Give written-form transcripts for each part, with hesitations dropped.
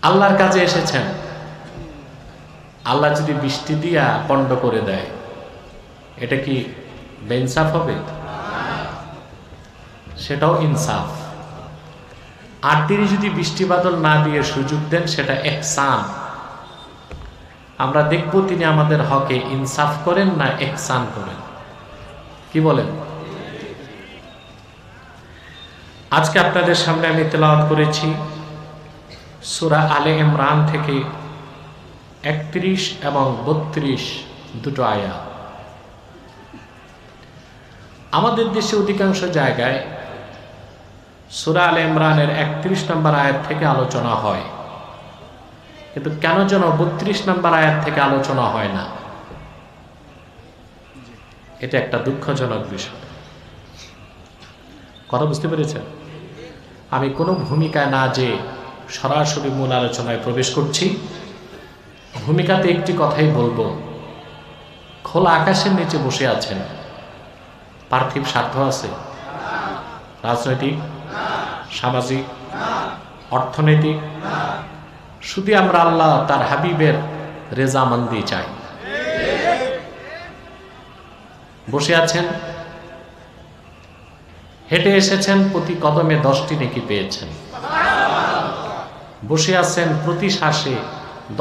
আল্লাহর কাজে এসেছেন, আল্লাহ যদি বৃষ্টি দিয়া পণ্ড করে দেয়, এটা কি বেইনসাফ হবে? সেটাও ইনসাফ। আর তিনি যদি বৃষ্টি বাদল না দিয়ে সুযোগ দেন, সেটা ইহসান। আমরা দেখব তিনি আমাদের হকে ইনসাফ করেন না ইহসান করেন। কি বলেন? আজকে আপনাদের সামনে আমি তেলাওয়াত করেছি সূরা আলে ইমরান থেকে 31 এবং 32 দুটো আয়াত। আমাদের দেশে অধিকাংশ জায়গায় সূরা আলে ইমরানের 31 নম্বর আয়াত থেকে আলোচনা হয়, কিন্তু কেন যেন 32 নম্বর আয়াত থেকে আলোচনা হয় না। এটা একটা দুঃখজনক বিষয়। কথা বুঝতে পেরেছেন? আমি কোনো ভূমিকায় না যে সরাসরি মূল আলোচনায় প্রবেশ করছি। ভূমিকাতে একটি কথাই বলবো, খোলা আকাশের নিচে বসে আছেন, পার্থিব স্বার্থ আছে? রাজনৈতিক, সামাজিক, অর্থনৈতিক? শুধু আমরা আল্লাহ তার হাবিবের রেজামন্দি চাই। বসে আছেন, হেঁটে এসেছেন, প্রতি কদমে 10টি নেকি পেয়েছেন। বসে আছেন, প্রতি শ্বাসে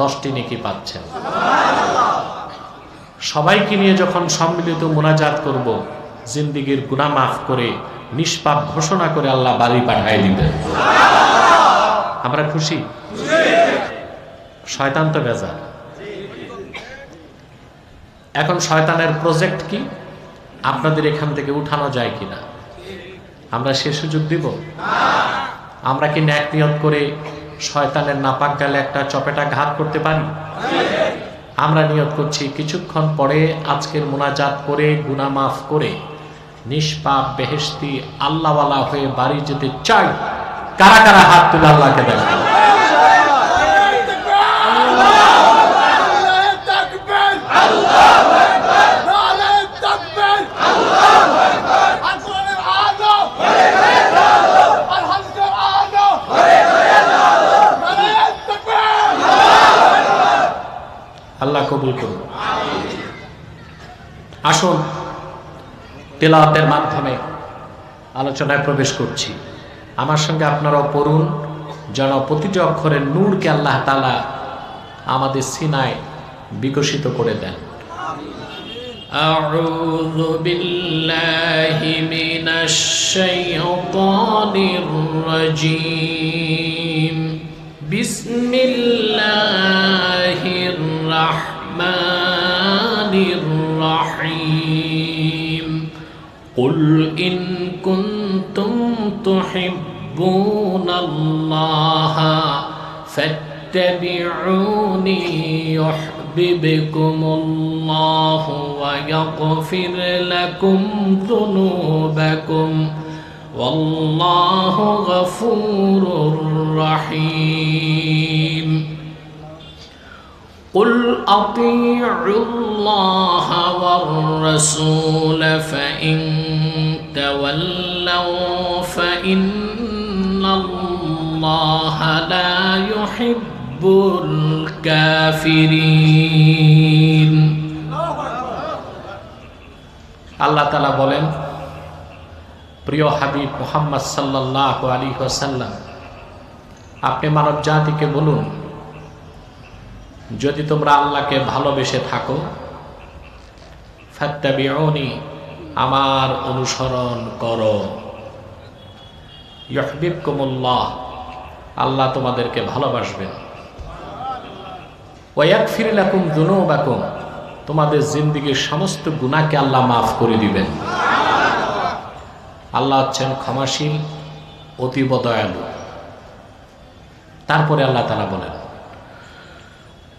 10টি নেকি পাচ্ছেন। সবাইকে নিয়ে যখন সম্মিলিত মুনাজাত করব, জিন্দিগির গুনাহ মাফ করে নিষ্পাপ ঘোষণা করে আল্লাহ বাড়ি পাঠায় দিবেন। আমরা খুশি? শয়তান তো বেজার। এখন শয়তানের প্রজেক্ট কি? আপনাদের এখান থেকে উঠানো যায় কিনা আমরা সে সুযোগ দিব? আমরা কি ন্যাক নিয়ত করে শয়তানের নাপাক গালে একটা চপেটা ঘাত করতে পারি? আমরা নিয়ত করছি কিছুক্ষণ পরে আজকের মুনাজাত করে গুনাহ মাফ করে নিষ্পাপ বেহেশতি আল্লাহওয়ালা হয়ে বাড়ি যেতে চাই। কারা কারা হাত তুলে আল্লাহকে দেখান? আল্লাহ কবুল করুন। আসুন তেলাওয়াতের মাধ্যমে আলোচনায় প্রবেশ করছি। আমার সঙ্গে আপনারাও পড়ুন, যেন প্রতিটি অক্ষরের নূরকে আল্লাহ তাআলা আমাদের সিনায় বিকশিত করে দেন। আউযু বিল্লাহি মিনাশ শাইতানির রাজীম। বিসমিল্লাহির রাহমানির রাহিম। কুল ইন কুনতুম তুহিব্বুনাল্লাহা ফাত্তাবিউনি ইউহিব্বুকুমুল্লাহু ওয়া ইয়াগফির লাকুম যুনুবাকুম ওয়াল্লাহু গফুরুর রহিম। قل أطيعوا الله والرسول فإن تولوا فإن الله لا يحب الكافرين। আল্লাহ তাআলা বলেন, প্রিয় হাবিব মুহাম্মদ সাল্লাল্লাহু আলাইহি ওয়াসাল্লাম, আপনি মানব জাতিকে বলুন, যদি তোমরা আল্লাহকে ভালোবেসে থাকো, ফাত্তাবিউনি, আমার অনুসরণ করো, ইউহিব্বুকুমুল্লাহ, আল্লাহ তোমাদেরকে ভালোবাসবেন, ওয়া ইয়াগফির লাকুম যুনুবাকুম, তোমাদের জিন্দেগীর সমস্ত গুনাহকে আল্লাহ মাফ করে দিবেন। আল্লাহ হচ্ছেন ক্ষমাশীল, অতীব দয়ালু। তারপরে আল্লাহ তাআলা বলেন,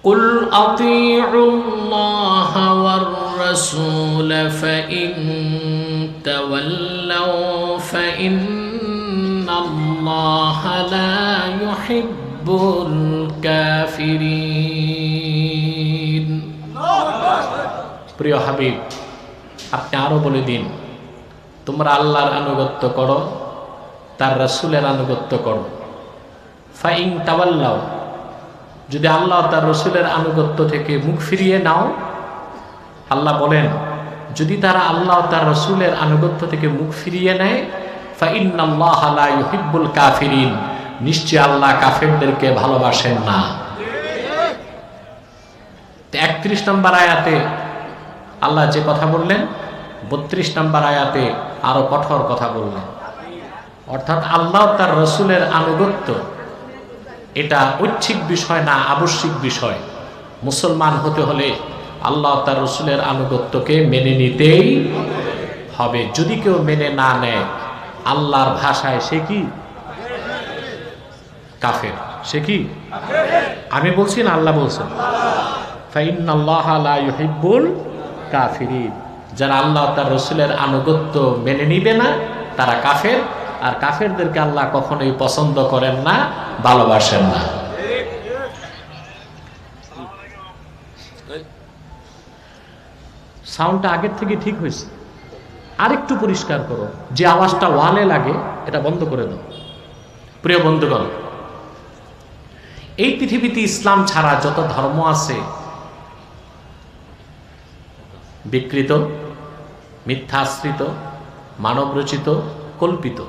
قل أطيعوا الله والرسول فإن تولوا فإن الله لا يحب الكافرين। প্রিয় হাবিব, আপনি আরো বলে দিন, তোমরা আল্লাহর আনুগত্য করো, তার রাসূলের আনুগত্য করো। ফাইন তাওয়াল্লাও, যদি আল্লাহ তার রসুলের আনুগত্য থেকে মুখ ফিরিয়ে নাও, আল্লাহ বলেন যদি তারা আল্লাহ তার রসুলের আনুগত্য থেকে মুখ ফিরিয়ে নেয়, ফাইন্নাল্লাহা লা ইউহিব্বুল কাফিরিন, নিশ্চয় আল্লাহ কাফেরদেরকে ভালোবাসেন না। 31 নম্বর আয়াতে আল্লাহ যে কথা বললেন, 32 নম্বর আয়াতে আরো কঠোর কথা বললেন। অর্থাৎ আল্লাহ তার রসুলের আনুগত্য এটা ঐচ্ছিক বিষয় না, আবশ্যিক বিষয়। মুসলমান হতে হলে আল্লাহ তার রসুলের আনুগত্যকে মেনে নিতেই হবে। যদি কেউ মেনে না নেয়, আল্লাহর ভাষায় সে কি কাফের, সে কি? আমি বলছি না, আল্লাহ বলছেন ফাইন্নাল্লাহা লা ইউহিব্বুল কাফিরিন। যারা আল্লাহ তার রসুলের আনুগত্য মেনে নিবে না তারা কাফের, আর কাফেরদেরকে আল্লাহ কখনোই পছন্দ করেন না, ভালোবাসেন না। সাউন্ডটা আগের থেকে ঠিক হয়েছে, আরেকটু পরিষ্কার করো। যে আওয়াজটা ওয়ালে লাগে এটা বন্ধ করে দাও। প্রিয় বন্ধুগণ, এই পৃথিবীতে ইসলাম ছাড়া যত ধর্ম আছে বিকৃত, মিথ্যাশ্রিত, মানবরচিত, কল্পিত,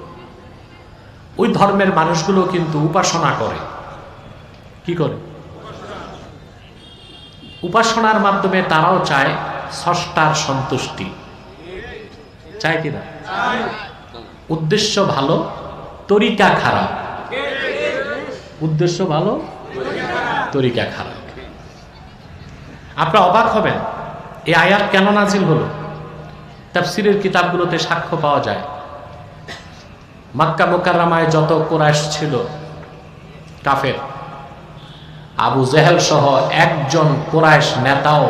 ওই ধর্মের মানুষগুলো কিন্তু উপাসনা করে। কি করে? উপাসনার মাধ্যমে তারাও চায় স্রষ্টার সন্তুষ্টি, চায় কিনা? উদ্দেশ্য ভালো, তরিকা খারাপ। উদ্দেশ্য ভালো, তরিকা খারাপ। আপনারা অবাক হবেন এই আয়াত কেন নাজিল হলো। তাফসীরের কিতাবগুলোতে সাক্ষ্য পাওয়া যায়, মক্কা মুকাররমায় যত কুরাইশ ছিল কাফের, আবু জেহেল সহ একজন কুরাইশ নেতাও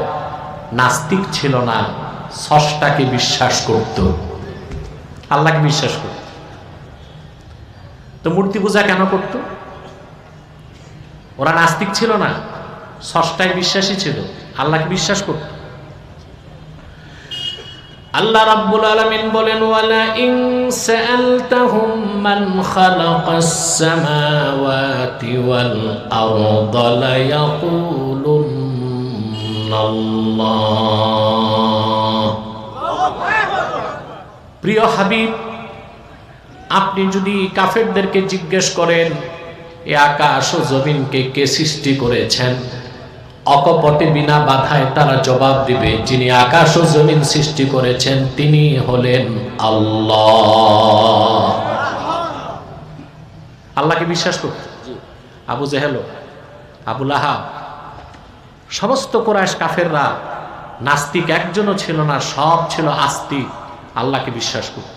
নাস্তিক ছিল না, স্রষ্টাকে বিশ্বাস করত, আল্লাহকে বিশ্বাস করত। তো মূর্তি পূজা কেন করত? ওরা নাস্তিক ছিল না, স্রষ্টায় বিশ্বাসী ছিল, আল্লাহকে বিশ্বাস করত। আল্লাহ রাব্বুল আলামিন বলেন, ওয়ালা ইন সাআলতাহুম মান খালাকাস সামাওয়াতি ওয়াল আরদা লা ইয়াকুলুন্নাল্লাহ। প্রিয় হাবিব, আপনি যদি কাফেরদেরকে জিজ্ঞেস করেন এ আকাশ ও জমিনকে কে সৃষ্টি করেছেন, অকপটে বিনা বাধায় তারা জবাব দিবে যিনি আকাশ ও জমিন সৃষ্টি করেছেন তিনি হলেন আল্লাহ। আল্লাহকে বিশ্বাস করত আবু জেহেল, আবু লাহাব, সমস্ত কুরাইশ কাফেররা নাস্তিক একজনও ছিল না, সব ছিল আস্তিক, আল্লাহকে বিশ্বাস করত।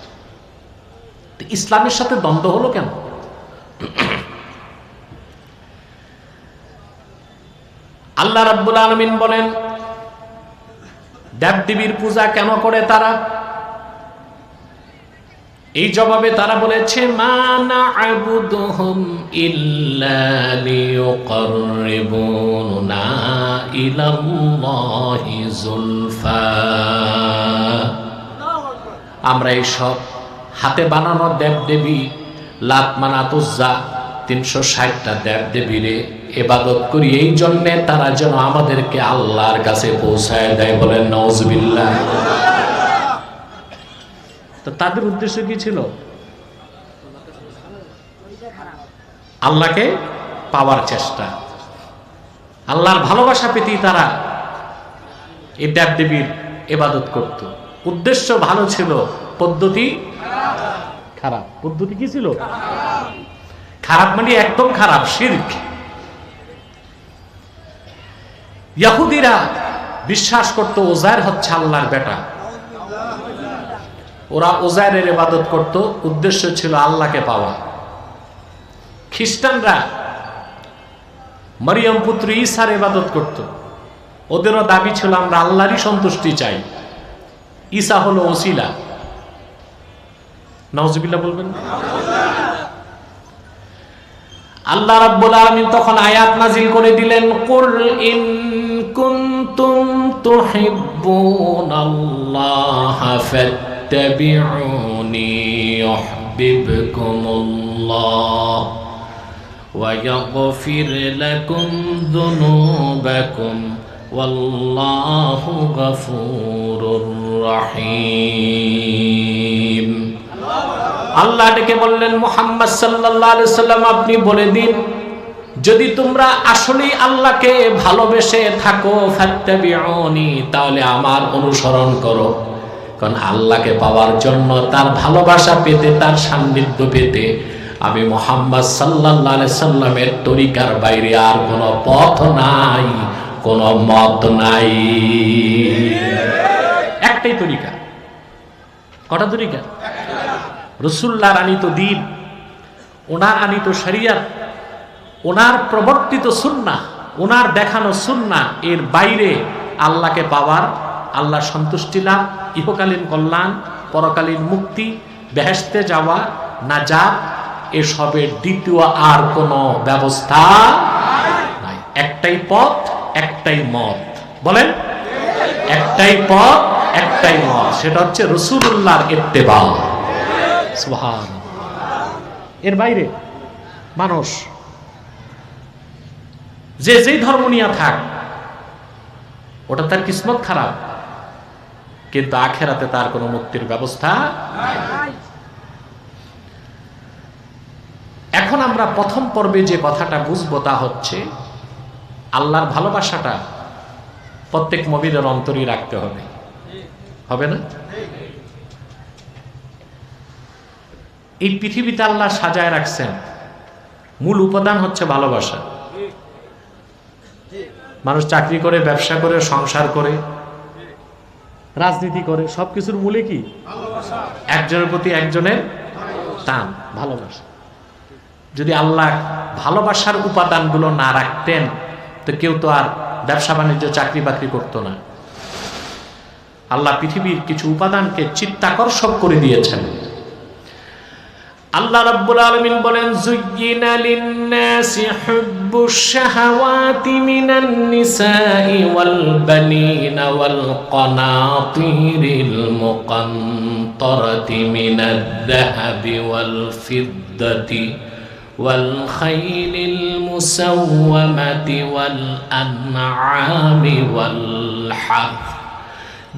ইসলামের সাথে দ্বন্দ্ব হলো কেন? আল্লাহ রাব্বুল আলামিন বলেন, দেবদেবীর পূজা কেন করে তারা? এই জবাবে তারা বলেছে, মা না'বুদুহুম ইল্লা লিয়ুকাররিবুনা ইলাল্লাহি যুলফা। আমরা এইসব হাতে বানানো দেবদেবী, লাত, মানাত, উজ্জা, 360টা দেবদেবীরে ইবাদত করি এই জন্যে তারা যেন আমাদেরকে আল্লাহর কাছে পৌঁছায় দেয়। বলেন নাউজুবিল্লাহ। তো তাদের উদ্দেশ্য কি ছিল? আল্লাহকে পাওয়ার চেষ্টা, আল্লাহর ভালোবাসা পেতেই তারা এই দেবদেবীর ইবাদত করত। উদ্দেশ্য ভালো ছিল, পদ্ধতি খারাপ। পদ্ধতি কি ছিল? খারাপ মানে একদম খারাপ, শিরক। ইহুদিরা বিশ্বাস করত উজাইর হচ্ছে আল্লাহর বেটা, ওরা উজাইরের ইবাদত করত, উদ্দেশ্য ছিল আল্লাহকে পাওয়া। খ্রিস্টানরা মরিয়ম পুত্র ঈসার ইবাদত করত, ওদেরও দাবি ছিল আমরা আল্লাহরই সন্তুষ্টি চাই, ঈসা হলো ওসিলা। নাউজুবিল্লাহ বলবেন। আল্লাহ রাব্বুল আলামিন তখন আয়াত নাজিল করে দিলেন, কুল ইন কুনতুম তুহিব্বুনাল্লাহ ফাত্তাবিউনি ইউহিব্বুকুমুল্লাহ ويغفر لكم ذنوبكم والله غفور رحيم আল্লাহ ডেকে বললেন, মুহাম্মদ সাল্লাল্লাহু আলাইহি সাল্লাম আপনি বলে দিন, যদি তোমরা আসলেই আল্লাহকে ভালোবেসে থাকো ফাত্তাবিউনি, তাহলে আমার অনুসরণ করো। কারণ আল্লাহকে পাওয়ার জন্য, তার ভালোবাসা পেতে, তার সান্নিধ্য পেতে আমি মুহাম্মদ সাল্লাল্লাহু আলাইহি সাল্লামের তরিকার বাইরে আর কোনো পথ নাই, কোনো মত নাই। একটাই তরিকা। কটা তরিকা? রাসূলুল্লাহর আনিত দ্বীন, ওনার আনিত শরীয়ত, ওনার প্রবর্তিত সুন্নাহ, ওনার দেখানো সুন্নাহ, এর বাইরে আল্লাহকে পাওয়ার, আল্লাহর সন্তুষ্টি লাভ, ইহকালীন কল্যাণ, পরকালীন মুক্তি, বেহেশতে যাওয়া, নাজাত, এসবের দ্বিতীয় আর কোনো ব্যবস্থা নাই। একটাই পথ, একটাই মত। বলেন, একটাই পথ, একটাই মত, সেটা হচ্ছে রাসূলুল্লাহর ইত্তেবা। সুবহানাল্লাহ। এর বাইরে মানুষ যে যেই ধর্ম নিয়ে থাক, ওটা তার কিসমত খারাপ, কিন্তু আখেরাতে তার কোনো মুক্তির ব্যবস্থা নাই। এখন আমরা প্রথম পর্বে যে কথাটা বুঝবো তা হচ্ছে, আল্লাহর ভালোবাসাটা প্রত্যেক মুমিনের অন্তরে রাখতে হবে। হবে না? এই পৃথিবীতে আল্লাহ সাজায় রাখছেন, মূল উপাদান হচ্ছে ভালোবাসা। মানুষ চাকরি করে, ব্যবসা করে, সংসার করে, রাজনীতি করে, সবকিছুর মূলে কি? একজনের প্রতি একজনের টান, ভালোবাসা। যদি আল্লাহ ভালোবাসার উপাদানগুলো না রাখতেন, তো কেউ তো আর ব্যবসা বাণিজ্য, চাকরি বাকরি করতো না। আল্লাহ পৃথিবীর কিছু উপাদানকে চিত্তাকর্ষক করে দিয়েছেন। আল্লাহ রাব্বুল আলামিন বলেন, যুয়্যিনা লিন-নাসি হুব্বুশ শাহাওয়াতি মিনান নিসাই ওয়াল বানিনা ওয়াল কানাতিরিল মুকান্তারাতি মিনাদ যাহাবি ওয়াল ফিদ্দাতি ওয়াল খাইলিল মুসাওওয়ামাতি ওয়াল আনআমি ওয়াল হারথ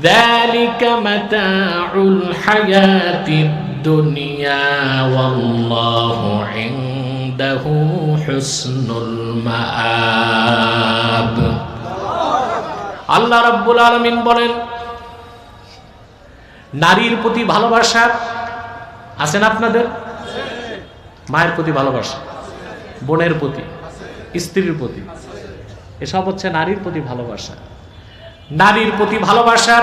যালিকা মাতাউল হায়াতিদ দুনিয়া ওয়াল্লাহু ইনদাহু হুসনুল মাআব। আল্লাহ রাব্বুল আলামিন বলেন, নারীর প্রতি ভালোবাসা আছেন আপনাদের? মায়ের প্রতি ভালোবাসা, বোনের প্রতি, স্ত্রীর প্রতি, এসব হচ্ছে নারীর প্রতি ভালোবাসা। নারীর প্রতি ভালোবাসা,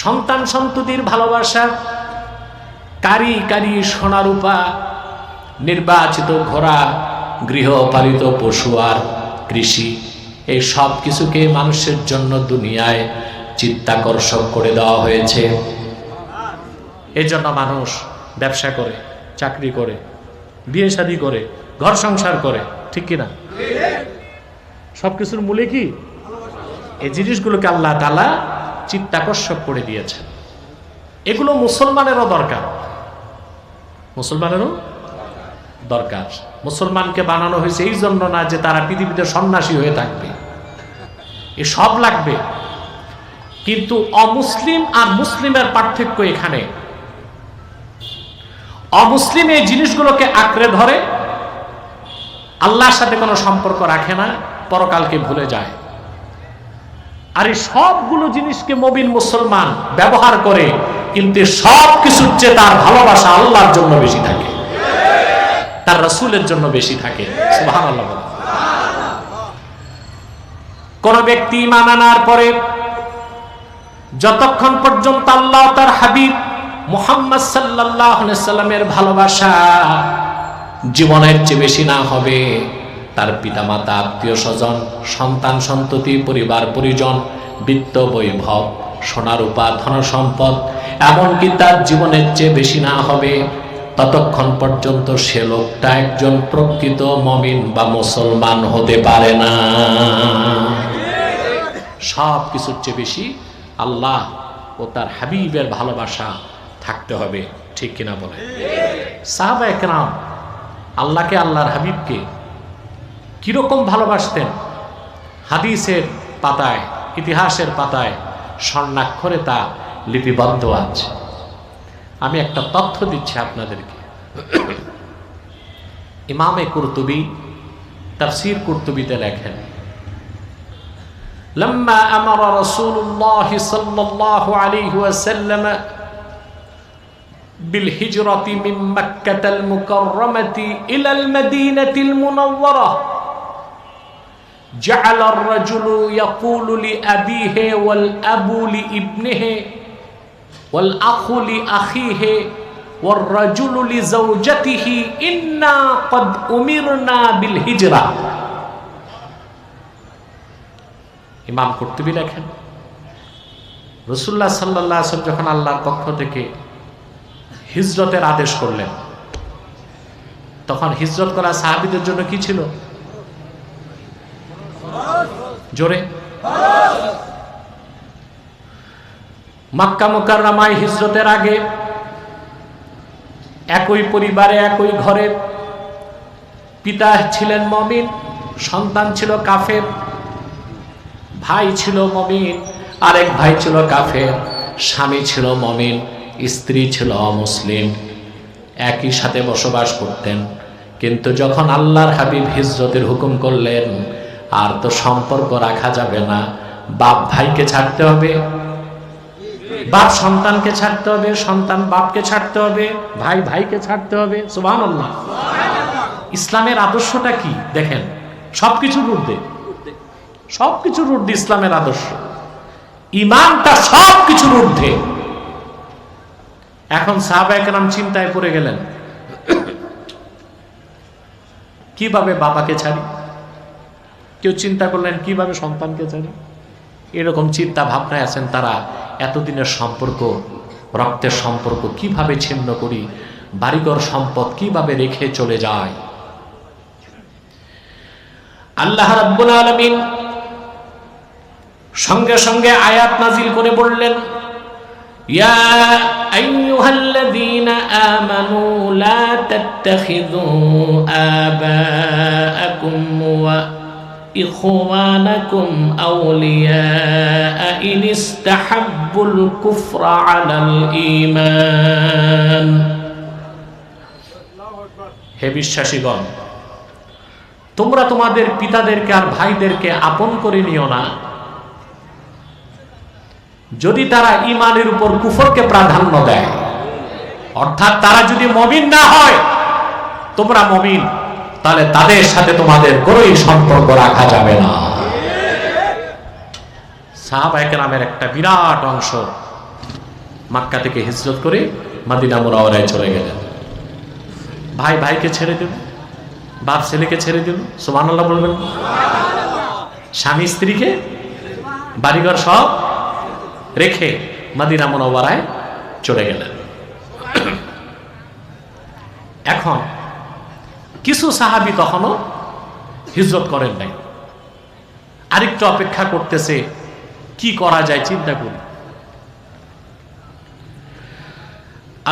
সন্তান সন্ততির ভালোবাসা, কারি কারি সোনারূপা, নির্বাচিত ঘোড়া, গৃহপালিত পশু আর কৃষি, এই সব কিছুকে মানুষের জন্য দুনিয়ায় চিত্তাকর্ষক করে দেওয়া হয়েছে। এই জন্য মানুষ ব্যবসা করে, চাকরি করে, বিয়ে শাদী করে, ঘর সংসার করে, ঠিক কিনা? সবকিছুর মূলে কি? এই জিনিসগুলোকে আল্লাহ তাআলা চিত্তাকর্ষক করে দিয়েছেন। এগুলো মুসলমানেরও দরকার, মুসলমানেরও দরকার। মুসলমানকে বানানো হয়েছে এই জন্য না যে তারা পৃথিবীতে সন্ন্যাসী হয়ে থাকবে, এ সব লাগবে। কিন্তু অমুসলিম আর মুসলিমের পার্থক্য এখানে, অমুসলিম এই জিনিসগুলোকে আঁকড়ে ধরে, আল্লাহর সাথে কোনো সম্পর্ক রাখে না, পরকালকে ভুলে যায়। আর এই সবগুলো জিনিসকে মুমিন মুসলমান ব্যবহার করে, কিন্তু সব কিছুর চেয়ে তার ভালোবাসা আল্লাহর জন্য বেশি থাকে, তার রাসূলের জন্য বেশি থাকে। সুবহানাল্লাহ। কোন ব্যক্তি ঈমান আনার পরে যতক্ষণ পর্যন্ত আল্লাহ তার হাবিব মুহাম্মদ সাল্লাল্লাহু আলাইহি সাল্লামের ভালোবাসা জীবনের চেয়ে বেশি না হবে, তার পিতামাতা, আত্মীয় স্বজন, সন্তান সন্ততি, পরিবার পরিজন, বিত্ত বৈভব, সোনারূপা, ধন সম্পদ, এমনকি তার জীবনের চেয়ে বেশি না হবে, ততক্ষণ পর্যন্ত সে লোকটা একজন প্রকৃত মুমিন বা মুসলমান হতে পারে না। সব কিছুর চেয়ে বেশি আল্লাহ ও তার হাবিবের ভালোবাসা থাকতে হবে, ঠিক কিনা বলে? সাহাবায়ে কেরাম আল্লাহকে, আল্লাহর হাবিবকে কিরকম ভালোবাসতেন হাদিসের পাতায়, ইতিহাসের পাতায় স্বর্ণাক্ষরে তা লিপিবদ্ধ আছে। আমি একটা তথ্য দিচ্ছি আপনাদেরকে। ইমামে কুরতুবী তাফসীর কুরতুবীতে লেখেন, لما أمر رسول الله صلى الله عليه وسلم بالهجرة من مكة المكرمة إلى المدينة المنورة جعل الرجل يقول لأبيه والأب لابنه والأخ لأخيه والرجل لزوجته إنا قد أمرنا بالهجرة। ইমাম কুরতুবী লেখেন, রাসূলুল্লাহ সাল্লাল্লাহু আলাইহি ওয়াসাল্লাম যখন আল্লাহর পক্ষ থেকে হিজরতের আদেশ করলেন, তখন হিজরত করা সাহাবীদের জন্য কি ছিল? জোরে, মক্কা মুকাররমায় হিজরতের আগে একই পরিবারে, একই ঘরে পিতা ছিলেন মুমিন, সন্তান ছিল কাফের, ভাই ছিল মুমিন, আরেক ভাই ছিল কাফের, স্বামী ছিল মুমিন, স্ত্রী ছিল অমুসলিম, একই সাথে বসবাস করতেন। কিন্তু যখন আল্লাহর হাবিব হিজরতের হুকুম করলেন, আর তো সম্পর্ক রাখা যাবে না, বাপ ভাইকে ছাড়তে হবে, বাপ সন্তানকে ছাড়তে হবে, সন্তান বাপকে ছাড়তে হবে, ভাই ভাইকে ছাড়তে হবে। সুবহানাল্লাহ। ইসলামের আদর্শটা কি দেখেন, সবকিছুর ঊর্ধ্বে, সবকিছুর ঊর্ধ্বে ইসলামের আদর্শ, ঈমানটা সবকিছুর ঊর্ধ্বে। এখন সাহাবায়ে কেরাম চিন্তায় পড়ে গেলেন, কিভাবে বাবাকে ছাড়ি, কেউ চিন্তা করলেন কিভাবে সন্তানকে ছাড়ি। এরকম চিন্তা ভাবনায় আছেন তারা। এতদিনের সম্পর্ক, রক্তের সম্পর্ক কিভাবে ছিন্ন করি, বাড়িঘর সম্পদ কিভাবে রেখে চলে যায়। আল্লাহ রাব্বুল আলামিন সঙ্গে সঙ্গে আয়াত নাজিল করে বললেন, ইয়া আইয়ুহাল্লাযীনা আমানু লা তাত্তাখিযু আবাআকুম ওয়া ইখওয়ানাকুম আউলিয়া ইন ইসতাহাব্বুল কুফরা আলাল ঈমান। হে বিশ্বাসীগণ, তোমরা তোমাদের পিতাদেরকে আর ভাইদেরকে আপন করে নিও না, যদি তারা ঈমানের উপর কুফরকে প্রাধান্য দেয়, অর্থাৎ তারা যদি মুমিন না হয়, তোমরা মুমিন, তাহলে তাদের সাথে তোমাদের কোনোই সম্পর্ক রাখা যাবে না। সাহাবায়ে কেরামের একটা বিরাট অংশ মক্কা থেকে হিজরত করে মদিনা মুনাওয়ারায় চলে গেলেন। ভাই ভাইকে ছেড়ে দিল, বাপ ছেলেকে ছেড়ে দিল, সুবহানাল্লাহ বলবেন। স্বামী স্ত্রীকে, বাড়িঘর সব রেখে মদিনা মুনাওয়ারায় চলে গেলেন। এখন কিছু সাহাবী তখনও হিজরত করেন নাই, আরেকটু অপেক্ষা করতেছে, কি করা যায় চিন্তা করি।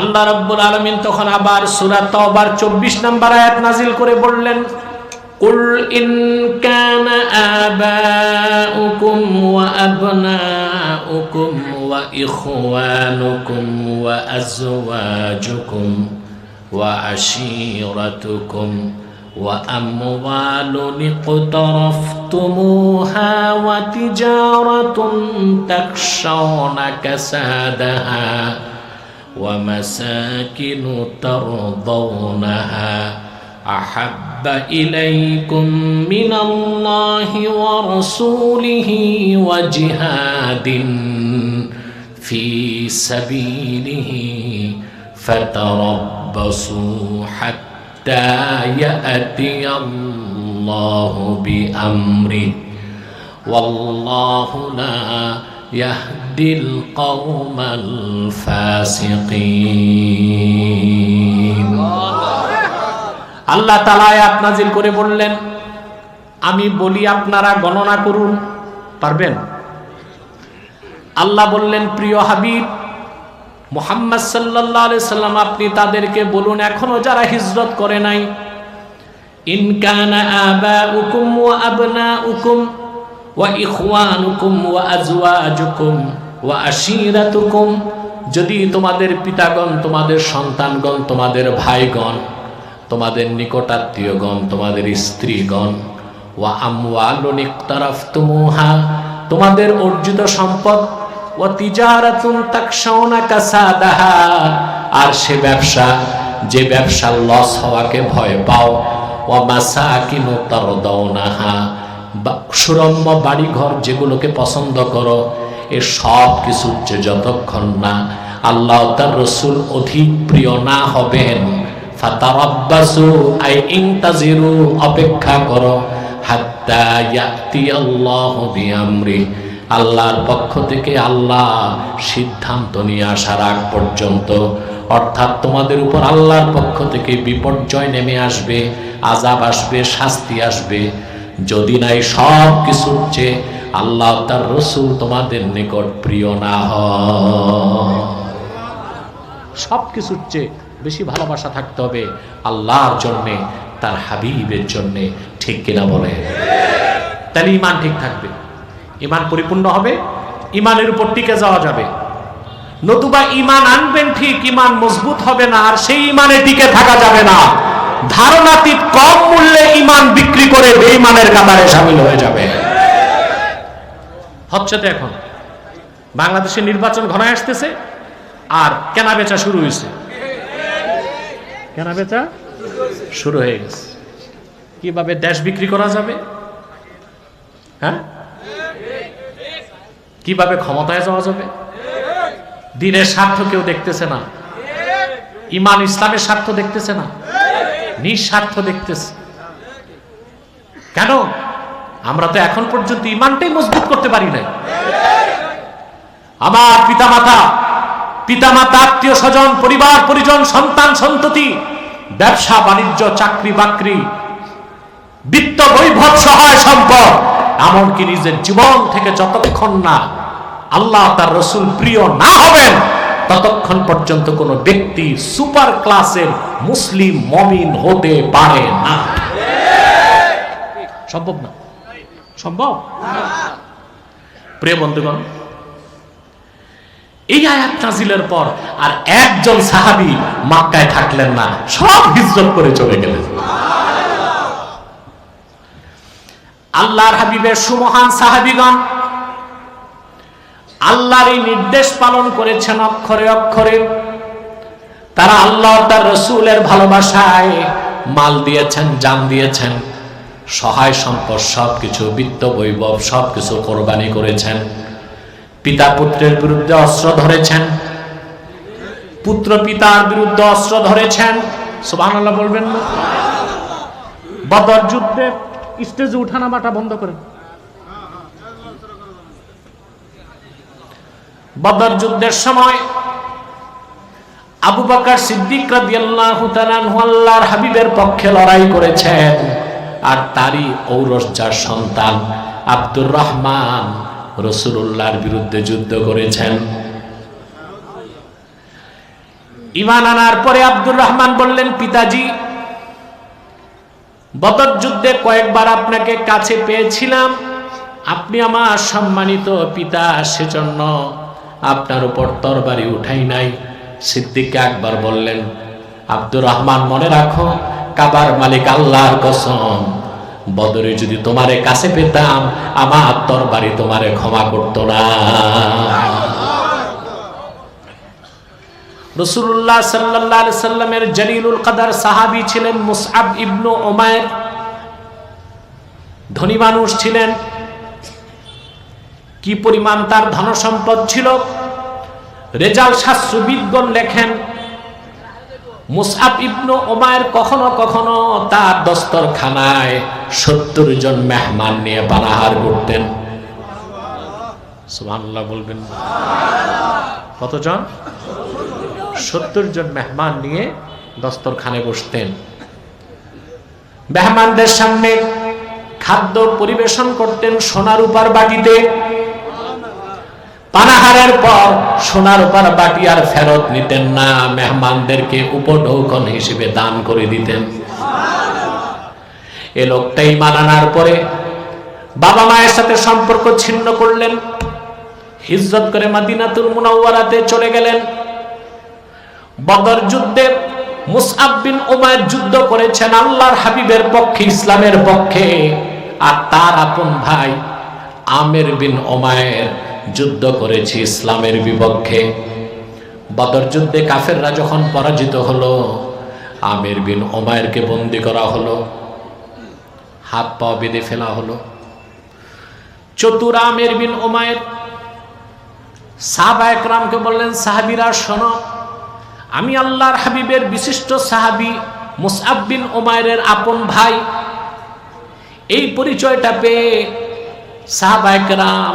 আল্লাহ রাব্বুল আলামিন তখন আবার সূরা তাওবার 24 নম্বর আয়াত নাজিল করে বললেন, কুল ইন কানা আবাউকুম ওয়া আবনাউকুম ওয়া ইখওয়ানুকুম ওয়া আজওয়াজুকুম ওয়া আশীরাতুকুম ওয়া আমওয়ালুন ইকতারাফতুমুহা ওয়া তিজারাতুন তাখশাউনা কাসাদাহা ومساكن ترضونها أحب إليكم من الله ورسوله وجهاد في سبيله فتربصوا حتى يأتي الله بأمره والله لا يهدي القوم الفاسقين। আল্লাহ তাআলা আয়াত নাযিল করে বললেন, আমি বলি আপনারা গণনা করুন, পারবেন? আল্লাহ বললেন, প্রিয় হাবিব মুহাম্মদ সাল্লাল্লাহু আলাইহি সাল্লাম, আপনি তাদেরকে বলুন, এখনো যারা হিজরত করে নাই ইন কানা আবাউকুম ওয়া আবনাউকুম ওয়া ইখওয়ানুকুম ওয়া আজওয়াজুকুম ওয়া আশীরাতুকুম, যদি তোমাদের পিতাগণ, তোমাদের সন্তানগণ, তোমাদের ভাইগণ, তোমাদের নিকটাত্মীয়গণ, তোমাদের স্ত্রীগণ, ওয়া আমওয়ালুন ইকতারাফতুমুহা, তোমাদের অর্জিত সম্পদ, ওয়া তিজারাতুন তাকশাউনা কাসাদাহা, আর সে ব্যবসা যে ব্যবসা লস হওয়াকে ভয় পাও, ওয়া মাসাকিনু তারদাউনাহা, সুরম্য বাড়িঘর যেগুলোকে পছন্দ করো, এ সব কিছুর যে যতক্ষণ না আল্লাহ তার রসুল অধিক প্রিয় না হবেন, ফাতারাব্বাসু আই ইনতাজিরু, অপেক্ষা করো, হাত্তা ইয়াতিয়াল্লাহু বিআমরি, আল্লাহর পক্ষ থেকে আল্লাহ সিদ্ধান্ত নিয়ে আসার আগ পর্যন্ত। অর্থাৎ তোমাদের উপর আল্লাহর পক্ষ থেকে বিপর্যয় নেমে আসবে, আযাব আসবে, শাস্তি আসবে, যদি নাই সব কিছুর চেয়ে আল্লাহ তার রসুল তোমাদের নিকট প্রিয় না হয়। সব কিছুর চেয়ে বেশি ভালোবাসা থাকতে হবে আল্লাহর জন্যে, তার হাবিবের জন্যে, ঠিক কিনা বলে? তাহলে ঈমান ঠিক থাকবে, ঈমান পরিপূর্ণ হবে, ঈমানের উপর টিকে যাওয়া যাবে। নতুবা ঈমান আনবেন ঠিক, ঈমান মজবুত হবে না, আর সেই ঈমানে টিকে থাকা যাবে না। ধারণাতীত কম মূল্যে ঈমান বিক্রি করে বেঈমানের কাতারে শামিল হয়ে যাবে। হচ্ছে তো এখন বাংলাদেশে নির্বাচন ঘনায় আসতেছে, আর কেনাবেচা শুরু হয়েছে, কেনাবেচা শুরু হয়ে গেছে। কিভাবে দেশ বিক্রি করা যাবে, হ্যাঁ, কিভাবে ক্ষমতায় যাওয়া যাবে, দিনের স্বার্থ কেউ দেখতেছে না, ঈমান ইসলামের স্বার্থ দেখতেছে না, নিঃস্বার্থ দেখতেছে। কেন? আমরা তো এখন পর্যন্ত ঈমানটাই মজবুত করতে পারি নাই। আমার পিতামাতা, আত্মীয় স্বজন, পরিবার পরিজন, সন্তান সন্ততি, ব্যবসা বাণিজ্য, চাকরি বাকরি, বিত্ত বৈভব, সহায় সম্পদ, এমনকি নিজের জীবন থেকে যতক্ষণ না আল্লাহ তার রসুল প্রিয় না হবেন, ততক্ষণ পর্যন্ত কোন ব্যক্তি সুপার ক্লাসের মুসলিম মুমিন হতে পারে না। সম্ভব না, সম্ভব। প্রিয় বন্ধুগণ, এই আয়াত নাজিলের পর আর একজন সাহাবী মক্কায় থাকলেন না, সব হিজরত করে চলে গেলেন। আল্লাহর হাবিবের সুমহান সাহাবীগণ আল্লাহর এই নির্দেশ পালন করেছেন অক্ষরে অক্ষরে। তারা আল্লাহ তার রসুলের ভালোবাসায় মাল দিয়েছেন, জান দিয়েছেন, সহায় সম্পদ সবকিছু, বিত্ত বৈভব সবকিছু কোরবানি করেছেন। পিতা পুত্রের বিরুদ্ধে অস্ত্র ধরেছেন, পুত্র পিতার বিরুদ্ধে অস্ত্র ধরেছেন। সুবহানাল্লাহ বলবেন না? বদর যুদ্ধে স্টেজে উঠানামাটা বন্ধ করেন। বদর যুদ্ধের সময় আবু বকর সিদ্দিক রাদিয়াল্লাহু তাআলা আনহু আল্লাহর হাবিবের পক্ষে লড়াই করেছেন, আর তারই ঔরসজার সন্তান আব্দুর রহমান রাসূলুল্লাহর বিরুদ্ধে যুদ্ধ করেছেন। ঈমান আনার পরে আব্দুর রহমান বললেন, পিতাজি, বদর যুদ্ধে কয়েকবার আপনাকে কাছে পেয়েছিলাম, আপনি আমার সম্মানিত পিতা, সেজন্য আপনার উপর তরবারি উঠাই নাই। সিদ্দিক আকবর বললেন, আব্দুর রহমান, মনে রাখো, কাবার মালিক আল্লাহর কসম, বদরে যদি তোমারে কাছে পেতাম, আমার তরবারি তোমারে ক্ষমা করতো না। রাসূলুল্লাহ সাল্লাল্লাহু আলাইহি সাল্লামের জলিলুল কদর সাহাবী ছিলেন মুসআব ইবনে উমাইর, ধনী মানুষ ছিলেন। কি পরিমাণ তার ধন সম্পদ ছিল! রেজাল শাস্ত্রবিদগণ লেখেন, মুসআব ইবনে উমাইর কখনো কখনো তার দস্তরখানায় 70 জন মেহমান নিয়ে পানাহার করতেন। সুবহানাল্লাহ বলবেন? কতজন? 70 জন মেহমান নিয়ে দস্তরখানে বসতেন। মেহমানদের সামনে খাদ্য পরিবেশন করতেন সোনার রূপার বাটিতে। পানাহারের পর সোনার রূপার বাটি আর ফেরত নিতেন না, মেহমানদেরকে উপঢৌকন হিসেবে দান করে দিতেন। এ লোকটা ঈমান আনার পরে বাবা মায়ের সাথে সম্পর্ক ছিন্ন করলেন, হিজরত করে মদিনাতুল মুনাওয়ারাতে চলে গেলেন। বদর যুদ্ধে মুসআব বিন উমাইর যুদ্ধ করেছেন আল্লাহর হাবিবের পক্ষে, ইসলামের পক্ষে। আর তার আপন ভাই আমির বিন উমাইর যুদ্ধ করেছে ইসলামের বিপক্ষে। বদর যুদ্ধে কাফেররা যখন পরাজিত হলো, আমির বিন উমাইরকে বন্দী করা হলো, হাত পা বেঁধে ফেলা হলো। চতুর আমির বিন উমাইর সাহাবায়ে কেরামকে বললেন, সাহাবীরা শোনো, আমি আল্লাহর হাবিবের বিশিষ্ট সাহাবী মুসআব বিন উমাইরের আপন ভাই। এই পরিচয়টা পেয়ে সাহাবায়ে কেরাম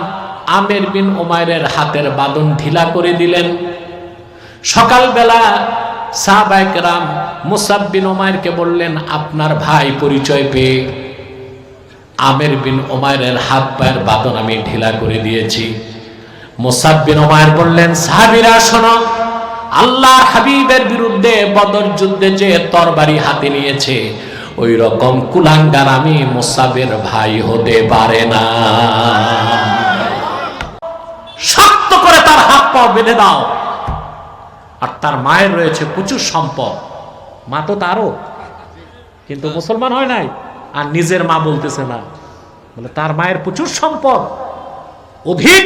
আমির বিন উমাইরের হাতের বাঁধন ঢিলা করে দিলেন। সকালবেলা সাহাবায়ে কেরাম মুসআব বিন উমাইরকে বললেন, আপনার ভাই পরিচয় পেয়ে আমির বিন উমাইরের হাত পায়ের বাঁধন আমি ঢিলা করে দিয়েছি। মুসআব বিন উমাইর বললেন, সাহাবীরা শোনো, আল্লাহর হাবিবের বিরুদ্ধে বদর যুদ্ধে যে তরবারি হাতে নিয়েছে, ওই রকম কুলাঙ্গার আমি মুসআবের ভাই হতে পারে না। শক্ত করে তার হাত পা বেঁধে দাও। আর তার মায়ের রয়েছে প্রচুর সম্পদ, মা তো তারও, কিন্তু মুসলমান হয় নাই। আর নিজের মা বলতেছে না, বলে তার মায়ের প্রচুর সম্পদ, অধিক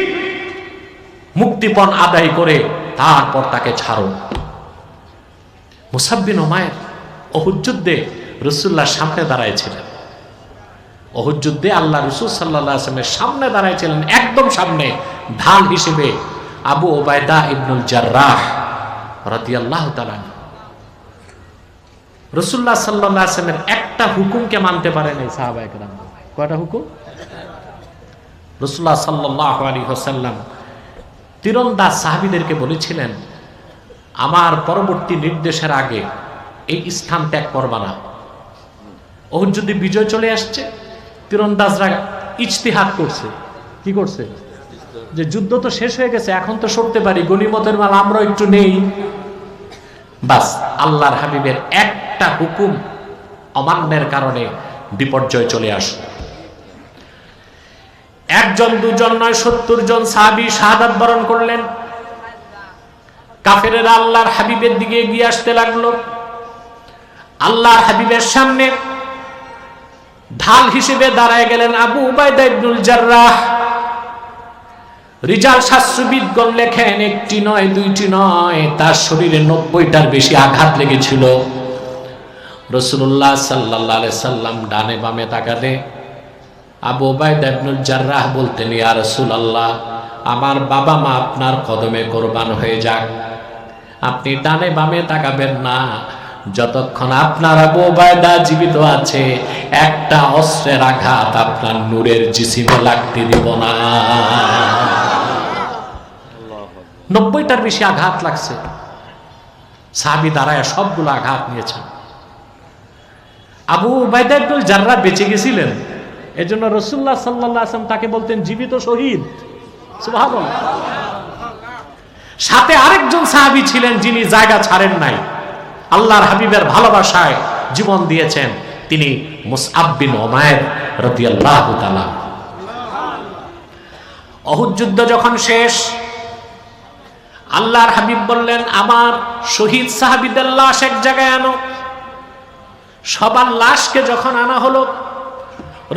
মুক্তিপণ আদায় করে তারপর তাকে ছাড়ো। মুসআব বিন উমাইর উহুদ যুদ্ধে রাসূলুল্লাহর সামনে দাঁড়াইছিলেন। উহুদ যুদ্ধে আল্লাহ রাসূল সাল্লাল্লাহু আলাইহি ওয়াসাল্লামের সামনে দাঁড়াইছিলেন, একদম সামনে, ঢাল হিসেবে আবু উবাইদা ইবনুল জাররাহ রাদিয়াল্লাহু তাআলা। রাসূলুল্লাহ সাল্লাল্লাহু আলাইহি ওয়াসাল্লামের একটা হুকুমকে মানতে পারেন এই সাহাবায়ে কেরাম। কয়টা হুকুম? রাসূলুল্লাহ সাল্লাল্লাহু আলাইহি ওয়াসাল্লাম তীরন্দাজ সাহাবীদেরকে বলেছিলেন, আমার পরবর্তী নির্দেশের আগে এই স্থান ত্যাগ করবা না। উহুদ যুদ্ধে বিজয় চলে আসছে, তীরন্দাজরা ইজতিহাদ করছে। কি করছে? যে যুদ্ধ তো শেষ হয়ে গেছে, এখন তো সরতে পারি, গনিমতের মাল আমরা একটু নেই। বাস, আল্লাহর হাবিবের একটা হুকুম অমান্যের কারণে বিপর্যয় চলে আসে। একজন দুজন নয়, ৭০ জন সাহাবী শাহাদাত বরণ করলেন। কাফেরেরা আল্লাহর হাবিবের দিকে এগিয়ে আসতে লাগলো। আল্লাহর হাবিবের সামনে ঢাল হিসেবে দাঁড়ায় গেলেন আবু উবাইদা ইবনুল জাররাহ। রিজাল শাস্ত্রবিদগণ লেখেন, একটি নয়, দুইটি নয়, তার শরীরে ৯০টার বেশি আঘাত লেগেছিল। রাসূলুল্লাহ সাল্লাল্লাহু আলাইহি সাল্লাম ডানে বামে তাকালে আবু উবাইদা ইবনুল জাররাহ বলতেন, ইয়া রাসূলুল্লাহ, আমার বাবা মা আপনার কদমে কোরবান হয়ে যাক, আপনি ডানে বামে তাকাবেন না যতক্ষণ আপনার আবু উবাইদা জীবিত আছে। একটা অস্ত্রের আঘাত আপনার নূরের জিসিমে লাগতে দিব না। ৯০টার বেশি আঘাত লাগছে। সাহাবী দাঁড়ায় সবগুলো আঘাত নিয়েছেন। আবু উবাইদা ইবনুল জাররাহ বেঁচে গেছিলেন, এজন্য রাসূলুল্লাহ সাল্লাল্লাহু আলাইহি ওয়াসাল্লাম তাকে বলতেন জীবিত শহীদ। সুবহানাল্লাহ। সাথে আরেকজন সাহাবী ছিলেন যিনি জায়গা ছাড়েন নাই, আল্লাহর হাবিবের ভালোবাসায় জীবন দিয়েছেন, তিনি মুসআব বিন উমাইর রাদিয়াল্লাহু তাআলা। উহুদ যুদ্ধ যখন শেষ, আল্লাহর হাবিব বললেন, আমার শহীদ সাহাবীদের লাশ এক জায়গায় আনো। সবার লাশকে যখন আনা হলো,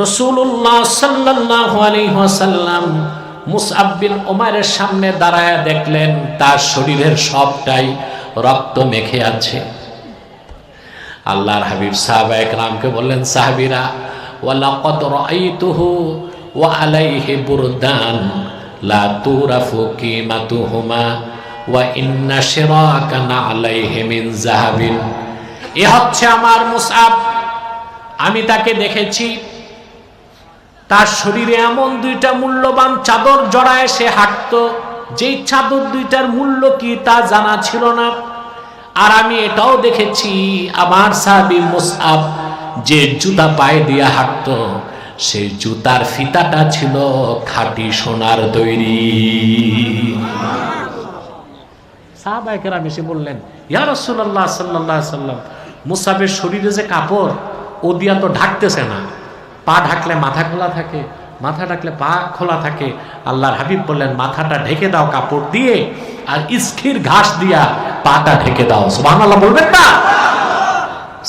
রাসূলুল্লাহ সাল্লাল্লাহু আলাইহি ওয়াসাল্লাম মুসআব বিন উমাইরের সামনে দাঁড়ায় দেখলেন তার শরীরের সবটাই রক্ত মেখে আছে। আল্লাহর হাবিব সাহাবায়ে কেরামকে বললেন, সাহাবীরা, ওয়ালাকাদ রাআইতুহু ওয়া আলাইহি বুরদান লা তুরাফু কিমাতুহুমা ওয়া ইন্না শিরাকানা আলাইহি মিন যাহাবিন। এ হচ্ছে আমার মুসআব, আমি তাকে দেখেছি, তার শরীরে এমন দুইটা মূল্যবান চাদর জড়ায় সে হাঁটতো, যেই চাদর দুইটার মূল্য কি তা জানা ছিল না। আর আমি এটাও দেখেছি আমার সাহাবী মুসআব যে জুতা পায়ে দিয়ে হাঁটতো, সেই জুতার ফিতাটা ছিল খাঁটি সোনার তৈরি। সাহাবায়ে কেরাম এসে বললেন, ইয়া রাসূলুল্লাহ সাল্লাল্লাহু আলাইহি ওয়াসাল্লাম, মুসআবের শরীরে যে কাপড়, ও দিয়া তো ঢাকতেছে না, পা ঢাকলে মাথা খোলা থাকে, মাথা ঢাকলে পা খোলা থাকে। আল্লাহর হাবিব বললেন মাথাটা ঢেকে দাও কাপড় দিয়ে, আর ইস্খির ঘাস দিয়া পাটা ঢেকে দাও। সুবহানাল্লাহ বলবেন না?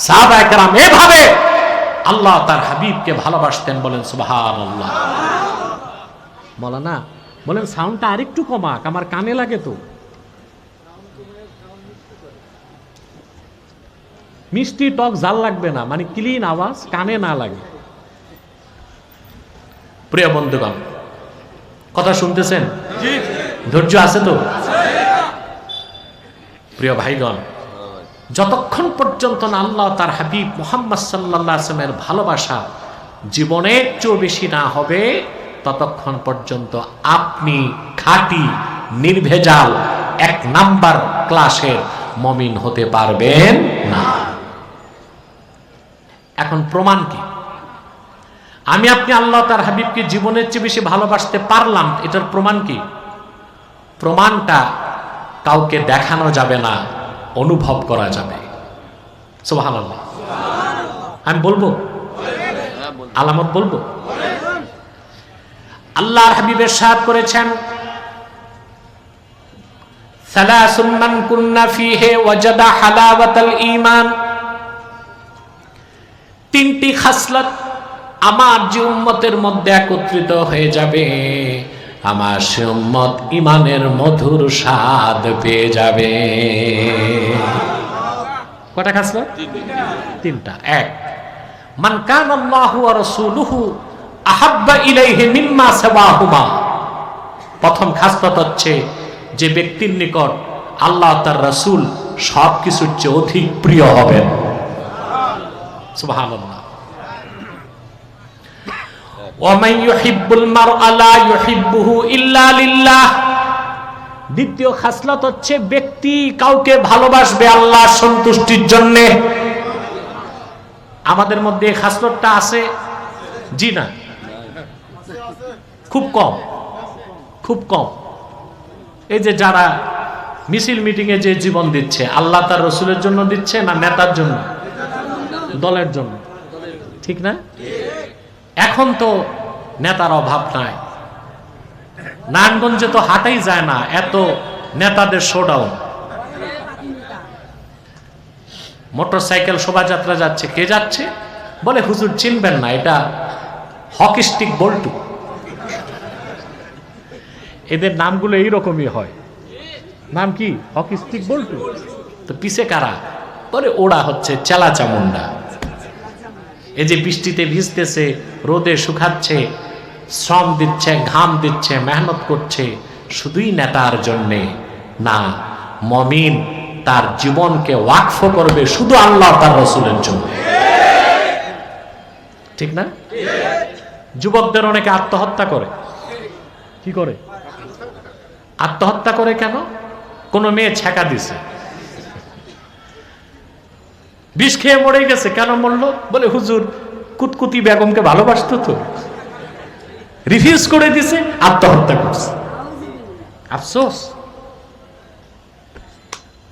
সাহাবায়ে কেরাম এভাবে আল্লাহ তার হাবিবকে ভালোবাসতেন, বলেন সুবহানাল্লাহ। মাওলানা বলেন সাউন্ডটা আরেকটু কমাক, আমার কানে লাগে তো। মিষ্টি টক জাল লাগবে না, মানে ক্লিন আওয়াজ, কানে না লাগে। প্রিয় বন্ধুগণ, কথা শুনতেছেন? ধৈর্য আছে তো? প্রিয় ভাইগণ, যতক্ষণ পর্যন্ত না আল্লাহ তার হাবিব মুহাম্মদ সাল্লাল্লাহু আলাইহি ওয়াসাল্লামের ভালোবাসা জীবনের চেয়ে বেশি না হবে, ততক্ষণ পর্যন্ত আপনি খাঁটি নির্ভেজাল 1 নাম্বার ক্লাসের মুমিন হতে পারবেন না। এখন প্রমাণ কি? আমি আপনি আল্লাহ তার হাবিবকে জীবনের চেয়ে বেশি ভালোবাসতে পারলাম, এটার প্রমাণ কি? প্রমাণটা কাউকে দেখানো যাবে না, অনুভব করা যাবে। সুবহানাল্লাহ। আমি বলবো, আলামত বলবো। আল্লাহর হাবিব ইরশাদ করেছেন, সালাসুন মান কুন্না ফীহি ওয়াজাদা হালাওয়াতাল ঈমান। 3টি খাসলত আমার যে উম্মতের মধ্যে একত্রিত হয়ে যাবে, আমার সে উম্মত ঈমানের মধুর স্বাদ পেয়ে যাবে। কয়টা খাসলত? 3টা। 1, মান কানা আল্লাহু ওয়া রাসূলুহু আহাব্বা ইলাইহি মিম্মা সাওয়াহুমা। প্রথম খাসলত হচ্ছে যে ব্যক্তির নিকট আল্লাহ তার রাসূল সবকিছুর চেয়ে অধিক প্রিয় হবেন। সুবহানাল্লাহ। ওয়া মান ইউহিব্বুল মারআ লা ইউহিব্বুহু ইল্লা লিল্লাহ। দ্বিতীয় খাসলত হচ্ছে ব্যক্তি কাউকে ভালোবাসবে আল্লাহর সন্তুষ্টির জন্য। আমাদের মধ্যে এই খাসলতটা আছে? জি না, খুব কম, খুব কম। এই যে যারা মিছিল মিটিং এ যে জীবন দিচ্ছে, আল্লাহ তার রসুলের জন্য দিচ্ছে না নেতার জন্য, দলের জন্য? ঠিক না? এখন তো নেতার অভাব নাই, নারায়ণগঞ্জে তো হাঁটাই যায় না, এত নেতাদের শোডাউন। মোটরসাইকেল শোভাযাত্রা যাচ্ছে, কে যাচ্ছে? বলে হুজুর চিনবেন না, এটা হকি স্টিক বল্টু। এদের নামগুলো এইরকমই হয়। নাম কি? হকি স্টিক বল্টু। তো পিছে কারা? বলে ওরা হচ্ছে চেলা চামুন্ডা। এই যে বৃষ্টিতে ভিজতেছে, রোদে শুকাচ্ছে, শ্রম দিচ্ছে, ঘাম দিচ্ছে, মেহনত করছে, শুধুই নেতার জন্যে না, মুমিন তার জীবনকে ওয়াকফ করবে শুধু আল্লাহ তার রাসূলের জন্য। ঠিক না? যুবকদের অনেকে আত্মহত্যা করে। কি করে? আত্মহত্যা করে কেন? কোন মেয়ে ছ্যাঁকা দিছে, বিষ খেয়ে মরে গেছে। কেন মরলো? বলে হুজুর কুতকুতি বেগমকে ভালোবাসতো তো, রিফিউজ করে দিছে, আত্মহত্যা করছে। আফসোস,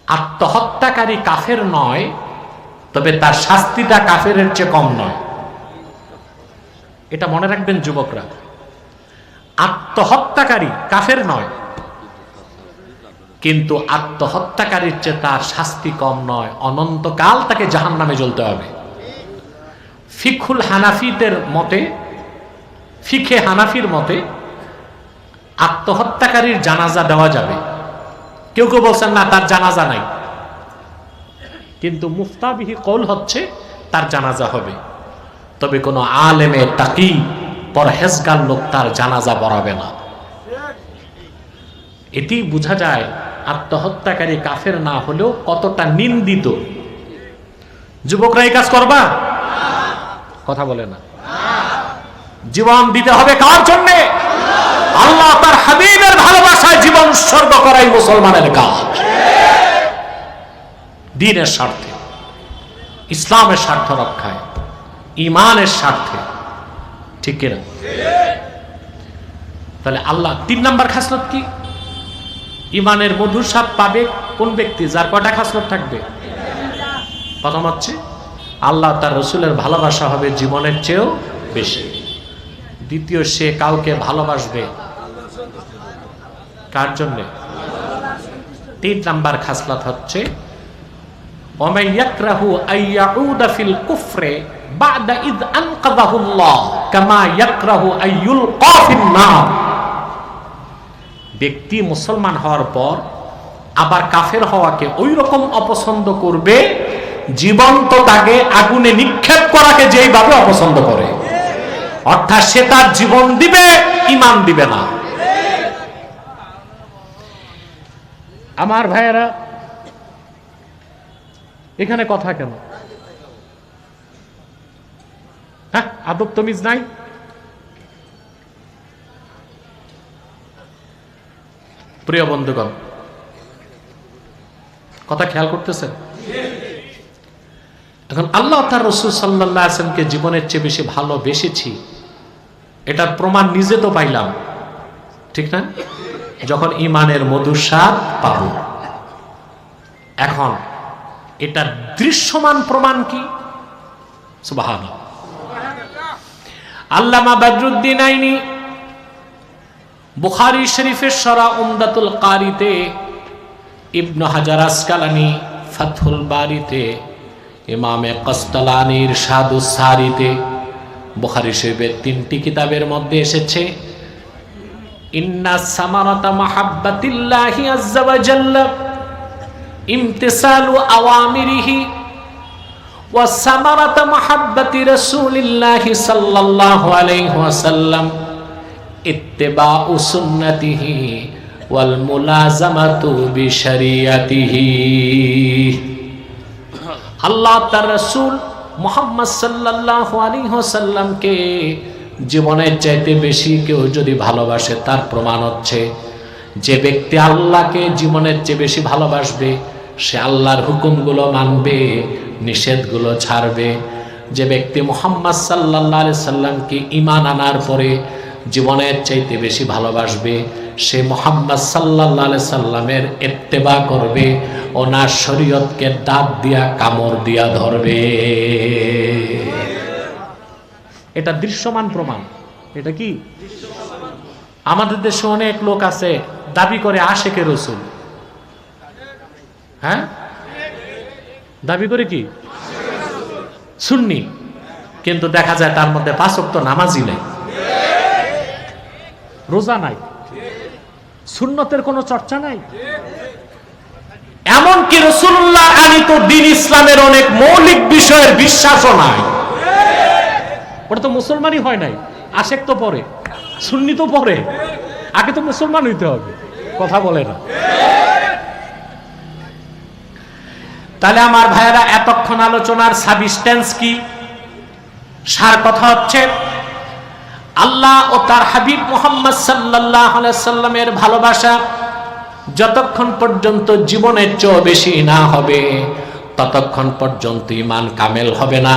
আত্মহত্যাকারী কাফের নয়, তবে তার শাস্তিটা কাফেরের চেয়ে কম নয়। এটা মনে রাখবেন যুবকরা। আত্মহত্যাকারী কাফের নয়, কিন্তু আত্মহত্যাকারীর চেয়ে তার শাস্তি কম নয়, অনন্তকাল তাকে জাহান্নামে জ্বলতে হবে। ফিকহুল হানাফিদের মতে, ফিকে হানাফির মতে আত্মহত্যাকারীর জানাজা দেওয়া যাবে। কেউ কেউ বলছেন না, তার জানাজা নাই, কিন্তু মুফতাবিহি কওল হচ্ছে তার জানাজা হবে। তবে কোনো আলেমে তাকি পরহেজগার লোক তার জানাজা পড়াবে না। এটি বোঝা যায় আত্মহত্যাকারী কাফের না হলেও কতটা নিন্দিত। যুবকরা এই কাজ করবা? কথা বলে না। জীবন দিতে হবে কার জন্য? আল্লাহ তার হাবিবের ভালোবাসায় জীবন উৎসর্গ করাই মুসলমানের কাজ। দ্বীনের স্বার্থে, ইসলামের স্বার্থ রক্ষায়, ঈমানের স্বার্থে। ঠিক কিনা? তাহলে আল্লাহ 3 নাম্বার খাসলত কি? ঈমানের মধুর স্বাদ পাবে কোন ব্যক্তি? যার কয়টা খাসলত থাকবে? প্রথম হচ্ছে আল্লাহ তার রসুলের ভালোবাসা হবে জীবনের চেয়েও বেশি। দ্বিতীয়, সে কাউকে ভালোবাসবে কার জন্যে? 3 নাম্বার খাসলাত হচ্ছে ওয়ামান ইয়াকরাহু আইয়াউদা ফিল কুফরে বাদা ইদ আনকাযাহুল্লাহ কামা ইয়াকরাহু আইয়ুলকা ফিন নার। ব্যক্তি মুসলমান হওয়ার পর আবার কাফের হওয়াকে ওই রকম অপছন্দ করবে জীবন্ত তাকে আগুনে নিক্ষেপ করাকে যেইভাবে অপছন্দ করে। অর্থাৎ সে তার জীবন দিবে, ঈমান দিবে না। আমার ভাইয়েরা, এখানে কথা কেন? হ্যাঁ, আদব তমিজ নাই? প্রিয় বন্ধুগণ, কথা খেয়াল করতেছেন? এখন আল্লাহ তার রাসূল সাল্লাল্লাহু আলাইহি ওয়াসাল্লামকে জীবনের চেয়ে বেশি ভালোবেসেছি, এটার প্রমাণ নিজে তো পাইলাম, ঠিক না? যখন ঈমানের মধুর স্বাদ পাব। এখন এটা দৃশ্যমান প্রমাণ কি? সুবহানাল্লাহ। আল্লামা বদরুদ্দিন আইনি বুখারী শরীফের শরহ উমদাতুল কারিতে, ইবনে হাজার আসকালানী ফাতহুল বারিতে, ইমামে কস্তালানী ইরশাদুস সারিতে, বুখারী শরীফের 3টি কিতাবের মধ্যে এসেছে ইন্না সামারাতা মাহাব্বাতিল্লাহি আযজা ওয়া জাল্লা ইমতিসালু আওয়ামিরিহি ওয়া সামারাতা মাহাব্বাতি রাসূলিল্লাহি সাল্লাল্লাহু আলাইহি ওয়াসাল্লাম ইত্তিবাউ সুন্নতিহি ওয়াল মুলাযামাতু বিশরিয়াতিহি। আল্লাহ তার রাসূল মুহাম্মদ সাল্লাল্লাহু আলাইহি ওয়াসাল্লামকে জীবনের চাইতে বেশি কেউ যদি ভালোবাসে, তার প্রমাণ হচ্ছে যে ব্যক্তি আল্লাহকে জীবনের চেয়ে বেশি ভালোবাসবে সে আল্লাহর হুকুমগুলো মানবে, নিষেধগুলো ছাড়বে। যে ব্যক্তি মুহাম্মদ সাল্লাল্লাহু আলাইহি সাল্লামকে ঈমান আনার পরে জীবনের চাইতে বেশি ভালোবাসবে সে মুহাম্মদ সাল্লাল্লাহু আলাইহি সাল্লামের ইত্তেবা করবে, ওনার শরীয়তকে দাঁত দিয়া কামড় দিয়া ধরবে। এটা দৃশ্যমান প্রমাণ। এটা কি? আমাদের দেশে অনেক লোক আছে দাবি করে আশেকে রসুল। হ্যাঁ, দাবি করে কি সুন্নি, কিন্তু দেখা যায় তার মধ্যে 5 ওয়াক্ত নামাজই নেই, রোজা নাই, সুন্নতের কোনো চর্চা নাই। এমনকি রাসূলুল্লাহ আনিত দ্বীন ইসলামের অনেক মৌলিক বিষয়ের বিশ্বাসও নাই। ওটা তো মুসলমানই হয় নাই, আশেক তো পরে, সুন্নি তো পরে, আগে তো মুসলমান হইতে হবে। কথা বলে না। তাহলে আমার ভাইয়েরা, এতক্ষণ আলোচনার সাবস্টেন্স কি? সার কথা হচ্ছে আল্লাহ ও তার হাবিব মুহাম্মদ সাল্লাল্লাহু আলাইহি সাল্লামের ভালোবাসা যতক্ষণ পর্যন্ত জীবনের চেয়ে বেশি না হবে ততক্ষণ পর্যন্ত ঈমান কামেল হবে না।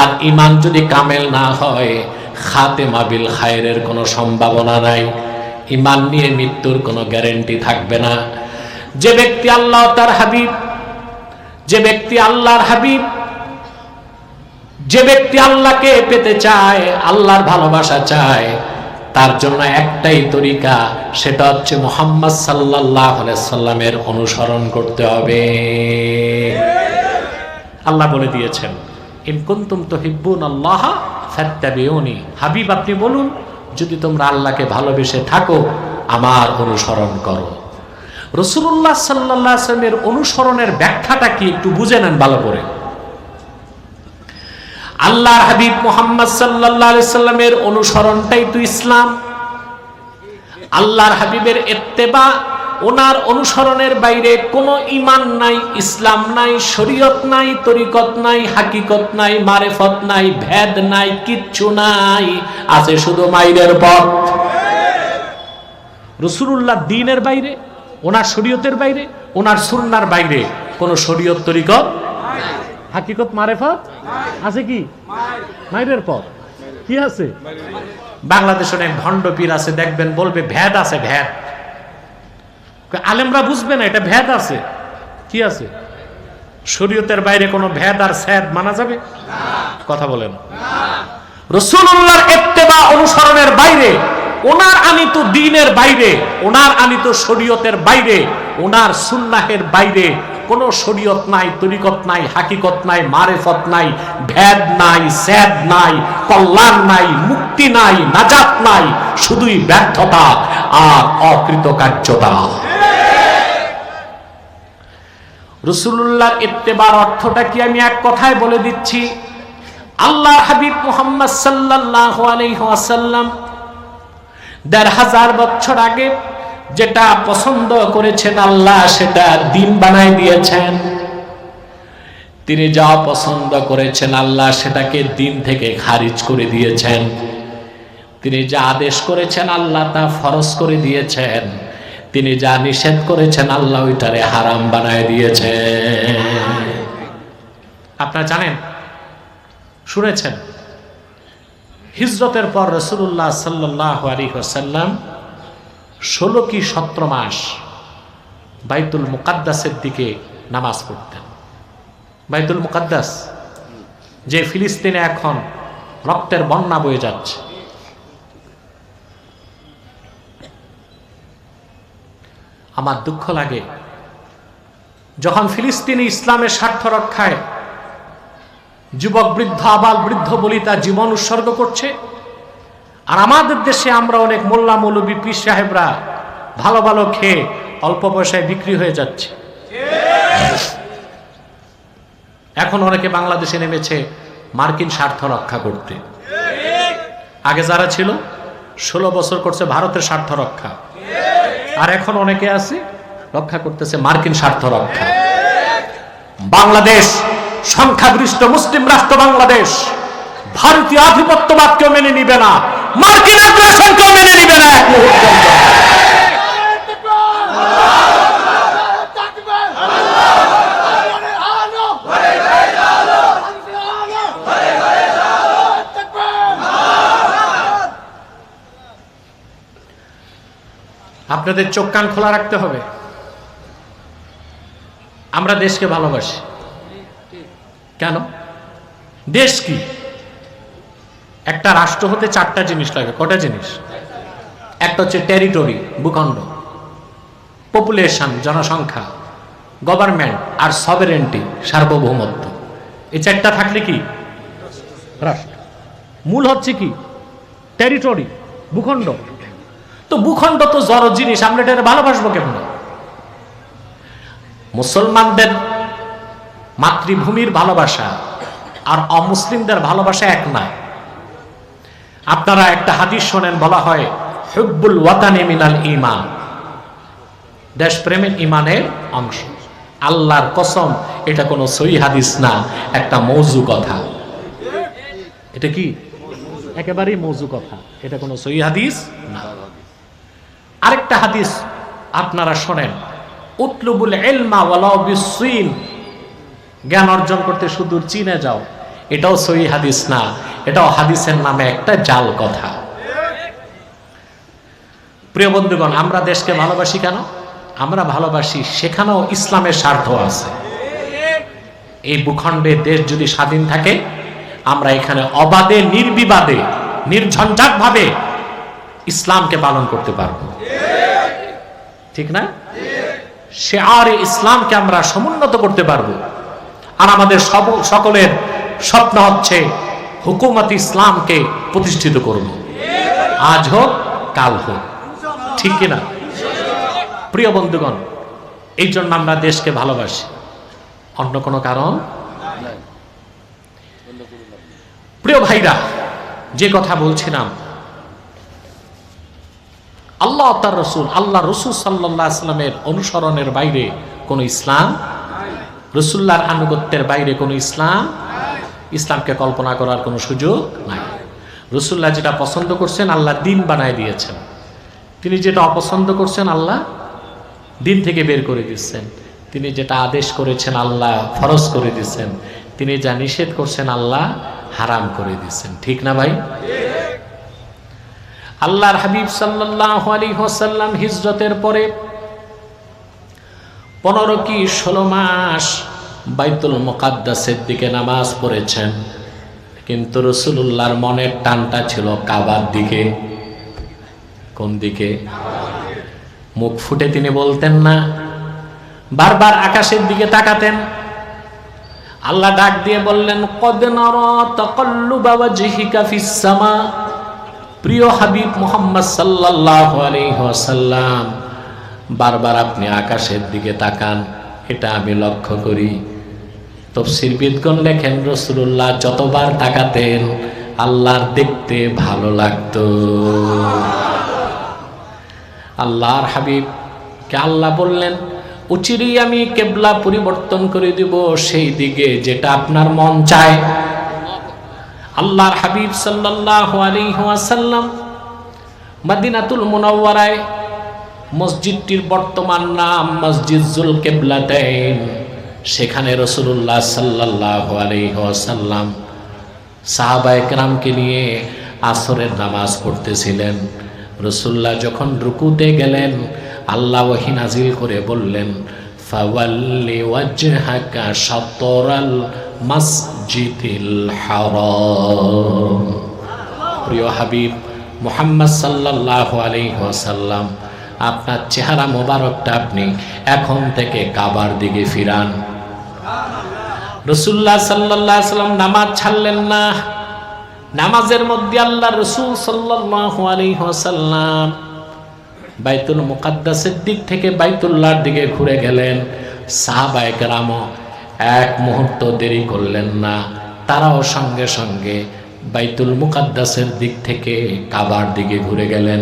আর ঈমান যদি কামেল না হয় খাতেমা বিল খায়রের কোনো সম্ভাবনা নাই। ঈমান নিয়ে মৃত্যুর কোনো গ্যারান্টি থাকবে না। যে ব্যক্তি আল্লাহ তার হাবিব, যে ব্যক্তি আল্লাহর হাবিব, যে ব্যক্তি আল্লাহকে পেতে চায়, আল্লাহর ভালোবাসা চায়, তার জন্য একটাই তরিকা, সেটা হচ্ছে মুহাম্মদ সাল্লাল্লাহু আলাইহি সাল্লামের অনুসরণ করতে হবে। আল্লাহ বলে দিয়েছেন, ইন কুনতুম তুহিব্বুনাল্লাহ ফাত্তাবিউনি। হাবিব আপনি বলুন, যদি তোমরা আল্লাহকে ভালোবেসে থাকো আমার অনুসরণ করো। রাসূলুল্লাহ সাল্লাল্লাহু আলাইহি ওয়াসাল্লামের অনুসরণের ব্যাখ্যাটা কি একটু বুঝে নেন ভালো করে। আল্লাহর হাবিব মুহাম্মদ সাল্লাল্লাহু আলাইহি সাল্লামের অনুসরণটাই তো ইসলাম। আল্লাহর হাবিবের ইত্তেবা, ওনার অনুসরণের বাইরে কোনো ঈমান নাই, ইসলাম নাই, শরীয়ত নাই, তরিকত নাই, হাকিকত নাই, মারেফত নাই, ভেদ নাই, কিচ্ছু নাই, আছে শুধু মাইরের পথ। রাসূলুল্লাহ দ্বীনের বাইরে, ওনার শরীয়তের বাইরে, ওনার সুন্নাহর বাইরে কোনো শরীয়ত, তরিকত, হাকিকত, মারেফত আছে কি? মাইরের পথ কি আছে? বাংলাদেশে অনেক ভণ্ড পীর আছে, দেখবেন বলবে ভেদ আছে, ভেদ। আলেমরা বুঝবে না এটা ভেদ আছে। কি আছে? শরীয়তের বাইরে কোনো ভেদ আর স্যাদ মানা যাবে? কথা বলেন। রাসূলুল্লাহর ইত্তেবা অনুসরণের বাইরে, ওনার আনিত দ্বীনের বাইরে, ওনার আনিত শরীয়তের বাইরে, ওনার সুন্নাহের বাইরে কোনো শরীয়ত নাই, তরিকত নাই, হাকিকত নাই, মারেফত নাই, ভেদ নাই, স্যাদ নাই, কল্যাণ নাই, মুক্তি নাই, নাজাত নাই, শুধুই ব্যর্থতা আর অকৃতকার্যতা। রাসূলুল্লাহর ইত্তেবার অর্থটা কি আমি এক কথায় বলে দিচ্ছি। আল্লাহর হাবিব মুহাম্মদ সাল্লাল্লাহু আলাইহি ওয়াসাল্লাম ১৫০০ বছর আগে যেটা পছন্দ করেছেন আল্লাহ, সেটা দ্বীন বানায় দিয়েছেন। তিনি যা পছন্দ করেছেন আল্লাহ, সেটাকে দ্বীন থেকে খারিজ করে দিয়েছেন। তিনি যা আদেশ করেছেন আল্লাহ, তা ফরজ করে দিয়েছেন। তিনি যা নিষেধ করেছেন আল্লাহ, ওইটারে হারাম বানায় দিয়েছেন। আপনারা জানেন, শুনেছেন, হিজরতের পর রাসূলুল্লাহ সাল্লাল্লাহু আলাইহি ওয়াসাল্লাম 16 কি 17 মাস বাইতুল মুকাদ্দাসের দিকে নামাজ পড়তেন। বাইতুল মুকাদ্দাস, যে ফিলিস্তিনে এখন রক্তের বন্যা বয়ে যাচ্ছে। আমার দুঃখ লাগে যখন ফিলিস্তিনি ইসলামের স্বার্থ রক্ষায় যুবক, বৃদ্ধ, আবাল বৃদ্ধ বলিতা জীবন উৎসর্গ করছে, আর আমাদের দেশে আমরা অনেক মোল্লা মৌলবী পীর সাহেবরা ভালো ভালো খেয়ে অল্প পয়সায় বিক্রি হয়ে যাচ্ছে। এখন অনেকে বাংলাদেশে নেমেছে মার্কিন স্বার্থ রক্ষা করতে। আগে যারা ছিল 16 বছর করছে ভারতের স্বার্থ রক্ষা, আর এখন অনেকে আছে রক্ষা করতেছে মার্কিন স্বার্থ রক্ষা। বাংলাদেশ সংখ্যাগরিষ্ঠ মুসলিম রাষ্ট্র, বাংলাদেশ ভারতীয় আধিপত্যবাদকেও মেনে নিবে না, মার্কিন আগ্রাসনকেও মেনে নিবে না। এক মুহূর্ত আপনাদের চোখ কান খোলা রাখতে হবে। আমরা দেশকে ভালোবাসি কেন? দেশ কি? একটা রাষ্ট্র হতে 4টা জিনিস লাগে। কটা জিনিস? একটা হচ্ছে টেরিটরি, ভূখণ্ড, পপুলেশন, জনসংখ্যা, গভর্নমেন্ট, আর সভেরেন্টি, সার্বভৌমত্ব। এই 4টা থাকলে কি রাষ্ট্র। মূল হচ্ছে কি? টেরিটরি, ভূখণ্ড। তো ভূখণ্ড তো জড় জিনিস, আমরা এটা ভালোবাসবো কেমন? মুসলমানদের মাতৃভূমির ভালোবাসা আর অমুসলিমদের ভালোবাসা এক না। আপনারা একটা হাদিস শোনেন, বলা হয় হুব্বুল ওয়াতানি মিনাল ঈমান, দেশপ্রেমের ঈমানের অংশ। আল্লাহর কসম, এটা কোনো সহিহ হাদিস না, একটা মওযু কথা। এটা কি? একেবারেই মওযু কথা, এটা কোনো সহিহ হাদিস না। আরেকটা হাদিস আপনারা শোনেন, উতলুবুল ইলমা ওয়ালাউ বিসসিন, জ্ঞান অর্জন করতে সুদূর চীনে যাও। এটাও সহিহ হাদিস না, এটাও হাদিসের নামে একটা জাল কথা। প্রিয় বন্ধুগণ, আমরা দেশকে ভালোবাসি কেন? আমরা ভালোবাসি সেখানেও ইসলামের স্বার্থ আছে। এই ভূখণ্ডে দেশ যদি স্বাধীন থাকে, আমরা এখানে অবাধে, নির্বিবাদে, নির্ঝঞ্ঝাট ভাবে ইসলামকে পালন করতে পারবো। ঠিক না? শিআরে ইসলামকে আমরা সমুন্নত করতে পারবো। আর আমাদের সকলের স্বপ্ন হচ্ছে হুকুমত ইসলামকে প্রতিষ্ঠিত করব, আজ হোক কাল হোক। ঠিক কিনা? প্রিয় বন্ধুগণ, এই জন্য আমরা দেশকে ভালোবাসি, অন্য কোনো কারণ। প্রিয় ভাইরা, যে কথা বলছিলাম, আল্লাহ তার রসুল, আল্লাহ রসুল সাল্লাল্লাহু আলাইহি ওয়াসাল্লামের অনুসরণের বাইরে কোনো ইসলাম, রসুল্লাহর আনুগত্যের বাইরে কোনো ইসলাম, ইসলামকে কল্পনা করার কোনো সুযোগ নাই। রসুল্লাহ যেটা পছন্দ করছেন আল্লাহ দ্বীন বানায় দিয়েছেন, তিনি যেটা অপছন্দ করছেন আল্লাহ দ্বীন থেকে বের করে দিচ্ছেন। তিনি যেটা আদেশ করেছেন আল্লাহ ফরজ করে দিচ্ছেন, তিনি যা নিষেধ করছেন আল্লাহ হারাম করে দিচ্ছেন। ঠিক না ভাই? আল্লাহর হাবিব সাল্লাল্লাহু আলাইহি ওয়াসাল্লাম হিজরতের পরে 15 কি 16 মাস বাইতুল মুকাদ্দাসের দিকে নামাজ পড়েছেন, কিন্তু রাসূলুল্লাহর মনের টানটা ছিল কাবার দিকে। কোন দিকে? মুখ ফুটে তিনি বলতেন না, বারবার আকাশের দিকে তাকাতেন। আল্লাহ ডাক দিয়ে বললেন, কদ নারা তাকাল্লুবা ওয়াজহিকা ফিস সামা। প্রিয় হাবিব মুহাম্মদ সাল্লাল্লাহু আলাইহি ওয়াসাল্লাম, বারবার আপনি আকাশের দিকে তাকান, এটা আমি লক্ষ্য করি। তাফসীরবিদগণ লেখেন, রাসূলুল্লাহ যতবার তাকাতেন আল্লাহর দেখতে ভালো লাগতো। আল্লাহর হাবিবকে আল্লাহ বললেন, অচিরেই আমি কিবলা পরিবর্তন করে দিব সেই দিকে যেটা আপনার মন চায়। আল্লাহর হাবিব সাল্লাল্লাহু আলাইহি ওয়াসাল্লাম মদিনাতুল মুনাওয়ারায়, মসজিদটির বর্তমান নাম মসজিদ জুল কিবলাতাইন, সেখানে রাসূলুল্লাহ সাল্লাল্লাহু আলাইহি ওয়াসাল্লাম সাহাবায়ে কেরামকে নিয়ে আসরের নামাজ পড়তেছিলেন। রাসূলুল্লাহ যখন রুকুতে গেলেন, আল্লাহ ওহী নাজিল করে বললেন, ফাওয়াল্লি ওয়াজহাকা শাতরাল মসজিদিল হারাম। প্রিয় হাবিব মুহাম্মদ সাল্লাল্লাহু আলাইহি ওয়াসাল্লাম, আপনার চেহারা মোবারকটা আপনি এখন থেকে কাবার দিকে ফিরান। রাসূলুল্লাহ সাল্লাল্লাহু আলাইহি ওয়াসাল্লাম নামাজ ছাড়লেন না। নামাজের মধ্যে আল্লাহ রাসূল সাল্লাল্লাহু আলাইহি ওয়াসাল্লাম বাইতুল মুকাদ্দাসের দিক থেকে বাইতুল্লাহর দিকে ঘুরে গেলেন। সাহাবায়ে কেরামও এক মুহূর্ত দেরি করলেন না, তারাও সঙ্গে সঙ্গে বাইতুল মুকাদ্দাসের দিক থেকে কাবার দিকে ঘুরে গেলেন।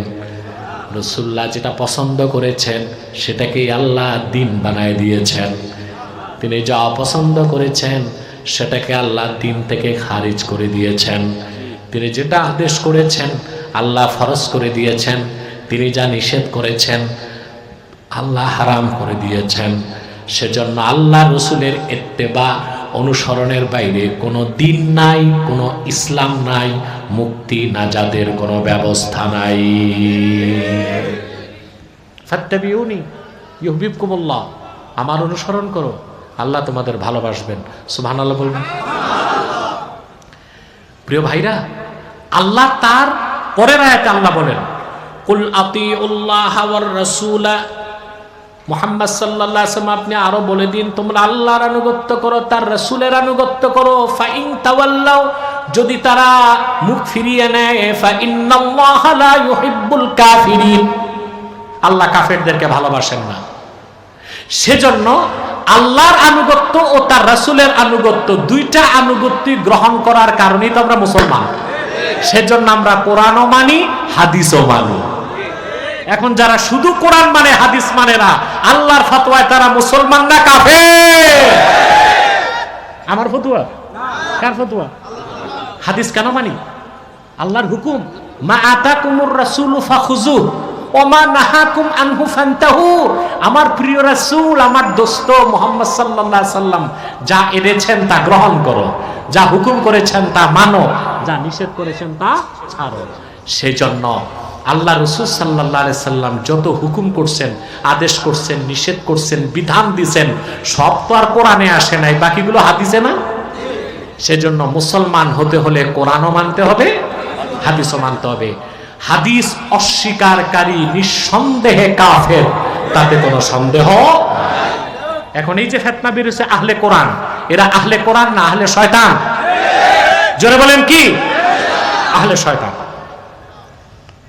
রাসূলুল্লাহ যেটা পছন্দ করেছেন সেটাকেই আল্লাহ দ্বীন বানায় দিয়েছেন। তিনি যা অপছন্দ করেছেন সেটাকে আল্লাহ দ্বীন থেকে খারিজ করে দিয়েছেন। তিনি যেটা আদেশ করেছেন আল্লাহ ফরজ করে দিয়েছেন। তিনি যা নিষেধ করেছেন আল্লাহ হারাম করে দিয়েছেন। সেজন্য আল্লাহ রসুলের ইত্তেবা, অনুসরণের বাইরে কোনো দিন নাই, কোনো ইসলাম নাই, মুক্তি নাজাদের কোনো ব্যবস্থা নাই। ফাত্তাবিউনি ইউহিব্বুকুমুল্লাহ, আমার অনুসরণ করো, আল্লাহ তোমাদের ভালোবাসবেন। সুবহানাল্লাহ বলবেন। প্রিয় ভাইরা, আল্লাহ তার পরের আয়াতে আল্লাহ বলেন, কুল আতিউল্লাহ ওয়ার রাসূলা। মুহাম্মদ সাল্লাল্লাহু আলাইহি ওয়াসাল্লাম, আপনি আরো বলে দিন তোমরা আল্লাহর আনুগত্য করো, তার রাসূলের আনুগত্য করো। ফাইন তাওয়াল্লাউ, যদি তারা মুখ ফিরিয়ে নেয়, ফাইন্নাল্লাহা লা ইউহিব্বুল কাফিরিন, আল্লাহ কাফেরদেরকে ভালোবাসেন না। সেজন্য আল্লাহর আনুগত্য ও তার রাসূলের আনুগত্য, দুইটা আনুগত্য গ্রহণ করার কারণেই তো আমরা মুসলমান। সেজন্য আমরা কোরআনও মানি, হাদিসও মানি। এখন যারা শুধু কোরআন মানে হাদিস মানে না, আল্লাহর ফতোয়ায় তারা মুসলমান না কাফের? আমার ফতোয়া? কার ফতোয়া? হাদিস কেন মানি? আল্লাহর হুকুম, মা আতাকুমুর রাসূলু ফাখুযুহু ওয়া মা নাহাকুম আনহু ফান্তাহু। আমার প্রিয় রাসূল, আমার দোস্ত মুহাম্মদ সাল্লাল্লাহু আলাইহি সাল্লাম যা এনেছেন তা গ্রহণ করো, যা হুকুম করেছেন তা মানো, যা নিষেধ করেছেন তা ছাড়ো। সেজন্য আল্লাহ রাসূল সাল্লাল্লাহু আলাইহি সাল্লাম যত হুকুম করছেন, আদেশ করছেন, নিষেধ করছেন, বিধান দিয়েছেন, সব তো আর কোরআনে আসে নাই, বাকিগুলো হাদিসে না। সেজন্য মুসলমান হতে হলে কোরআনও মানতে হবে, হাদিসও মানতে হবে। হাদিস অস্বীকারী নিঃসন্দেহে কাফের, তাতে কোনো সন্দেহ। এখন এই যে ফিতনা বের হচ্ছে আহলে কোরআন, এরা আহলে কোরআন না আহলে শয়তান? জোরে বলেন কি? আহলে শয়তান।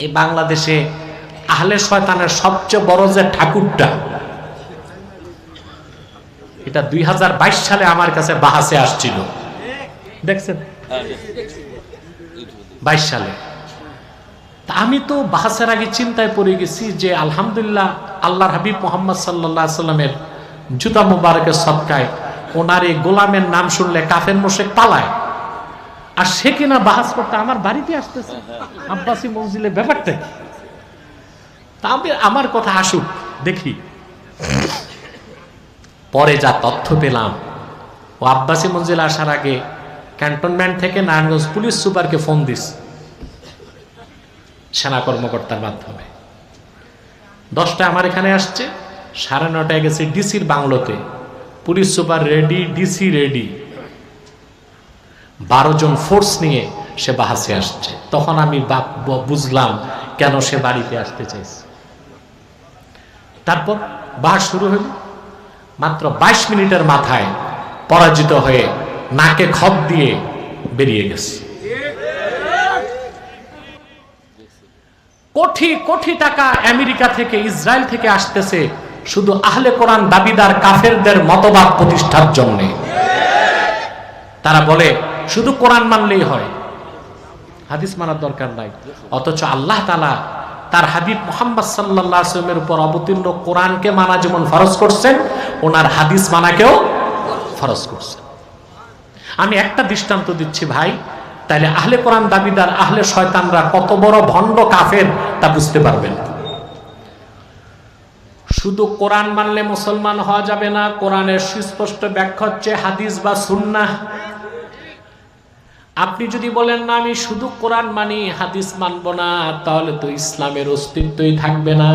এই বাংলাদেশে আহলে শয়তানের সবচেয়ে বড় যে ঠাকুরটা, এটা 2022 সালে আমার কাছে বাহাসে আসছিল, দেখছেন? 22 সালে। আমি তো বাহাসের আগে চিন্তায় পড়ে গেছি যে আলহামদুলিল্লাহ, আল্লাহর হাবিব মুহাম্মদ সাল্লাল্লাহু আলাইহি সাল্লামের জুতা মুবারকের সদকায় ওনার এই গোলামের নাম শুনলে কাফের মুশরিক পালায়। আর সে কিনা বাহাস করতে আমার বাড়িতে আসতেছে, আব্বাসি মঞ্জিলের ব্যাপারটা। তা আমার কথা আসুক, দেখি। পরে যা তথ্য পেলাম, ও আব্বাসি মঞ্জিল আসার আগে ক্যান্টনমেন্ট থেকে নারায়ণগঞ্জ পুলিশ সুপারকে ফোন দিস, সেনা কর্মকর্তার মাধ্যমে। 10টায় আমার এখানে আসছে, 9:30 গেছে ডিসির বাংলোতে, police super ready, DC ready, 12 জন ফোর্স নিয়ে সে বাহাসে আসছে। তখন আমি বুঝলাম কেন সে বাড়িতে আসতে চাইছে। তারপর বাহাস শুরু হল। মাত্র 22 মিনিটের মাথায় পরাজিত হয়ে নাকে খপ দিয়ে বেরিয়ে গেছে। কোটি কোটি টাকা আমেরিকা থেকে, ইসরায়েল থেকে আসতেছে শুধু আহলে কোরআন দাবিদার কাফেরদের মতবাদ প্রতিষ্ঠার জন্য। তারা বলে শুধু কোরআন মানলেই হয়, হাদিস মানার দরকার নাই। অথচ আল্লাহ তাআলা তার হাবিব মুহাম্মদ সাল্লাল্লাহু আলাইহি ওয়াসাল্লামের উপর অবতীর্ণ কোরআনকে মানা যেমন ফরজ করছেন, ওনার হাদিস মানাকেও ফরজ করছেন। আমি একটা দৃষ্টান্ত দিচ্ছি ভাই, তাইলে আহলে কোরআন দাবিদার আহলে শয়তানরা কত বড় ভণ্ড কাফের তা বুঝতে পারবেন। শুধু কোরআন মানলে মুসলমান হওয়া যাবে না। কোরআনের সুস্পষ্ট ব্যাখ্যা হচ্ছে হাদিস বা সুন্নাহ। আপনি যদি বলেন না আমি শুধু কোরআন মানি, হাদিস মানব না, তাহলে তো ইসলামের অস্তিত্বই থাকবে না।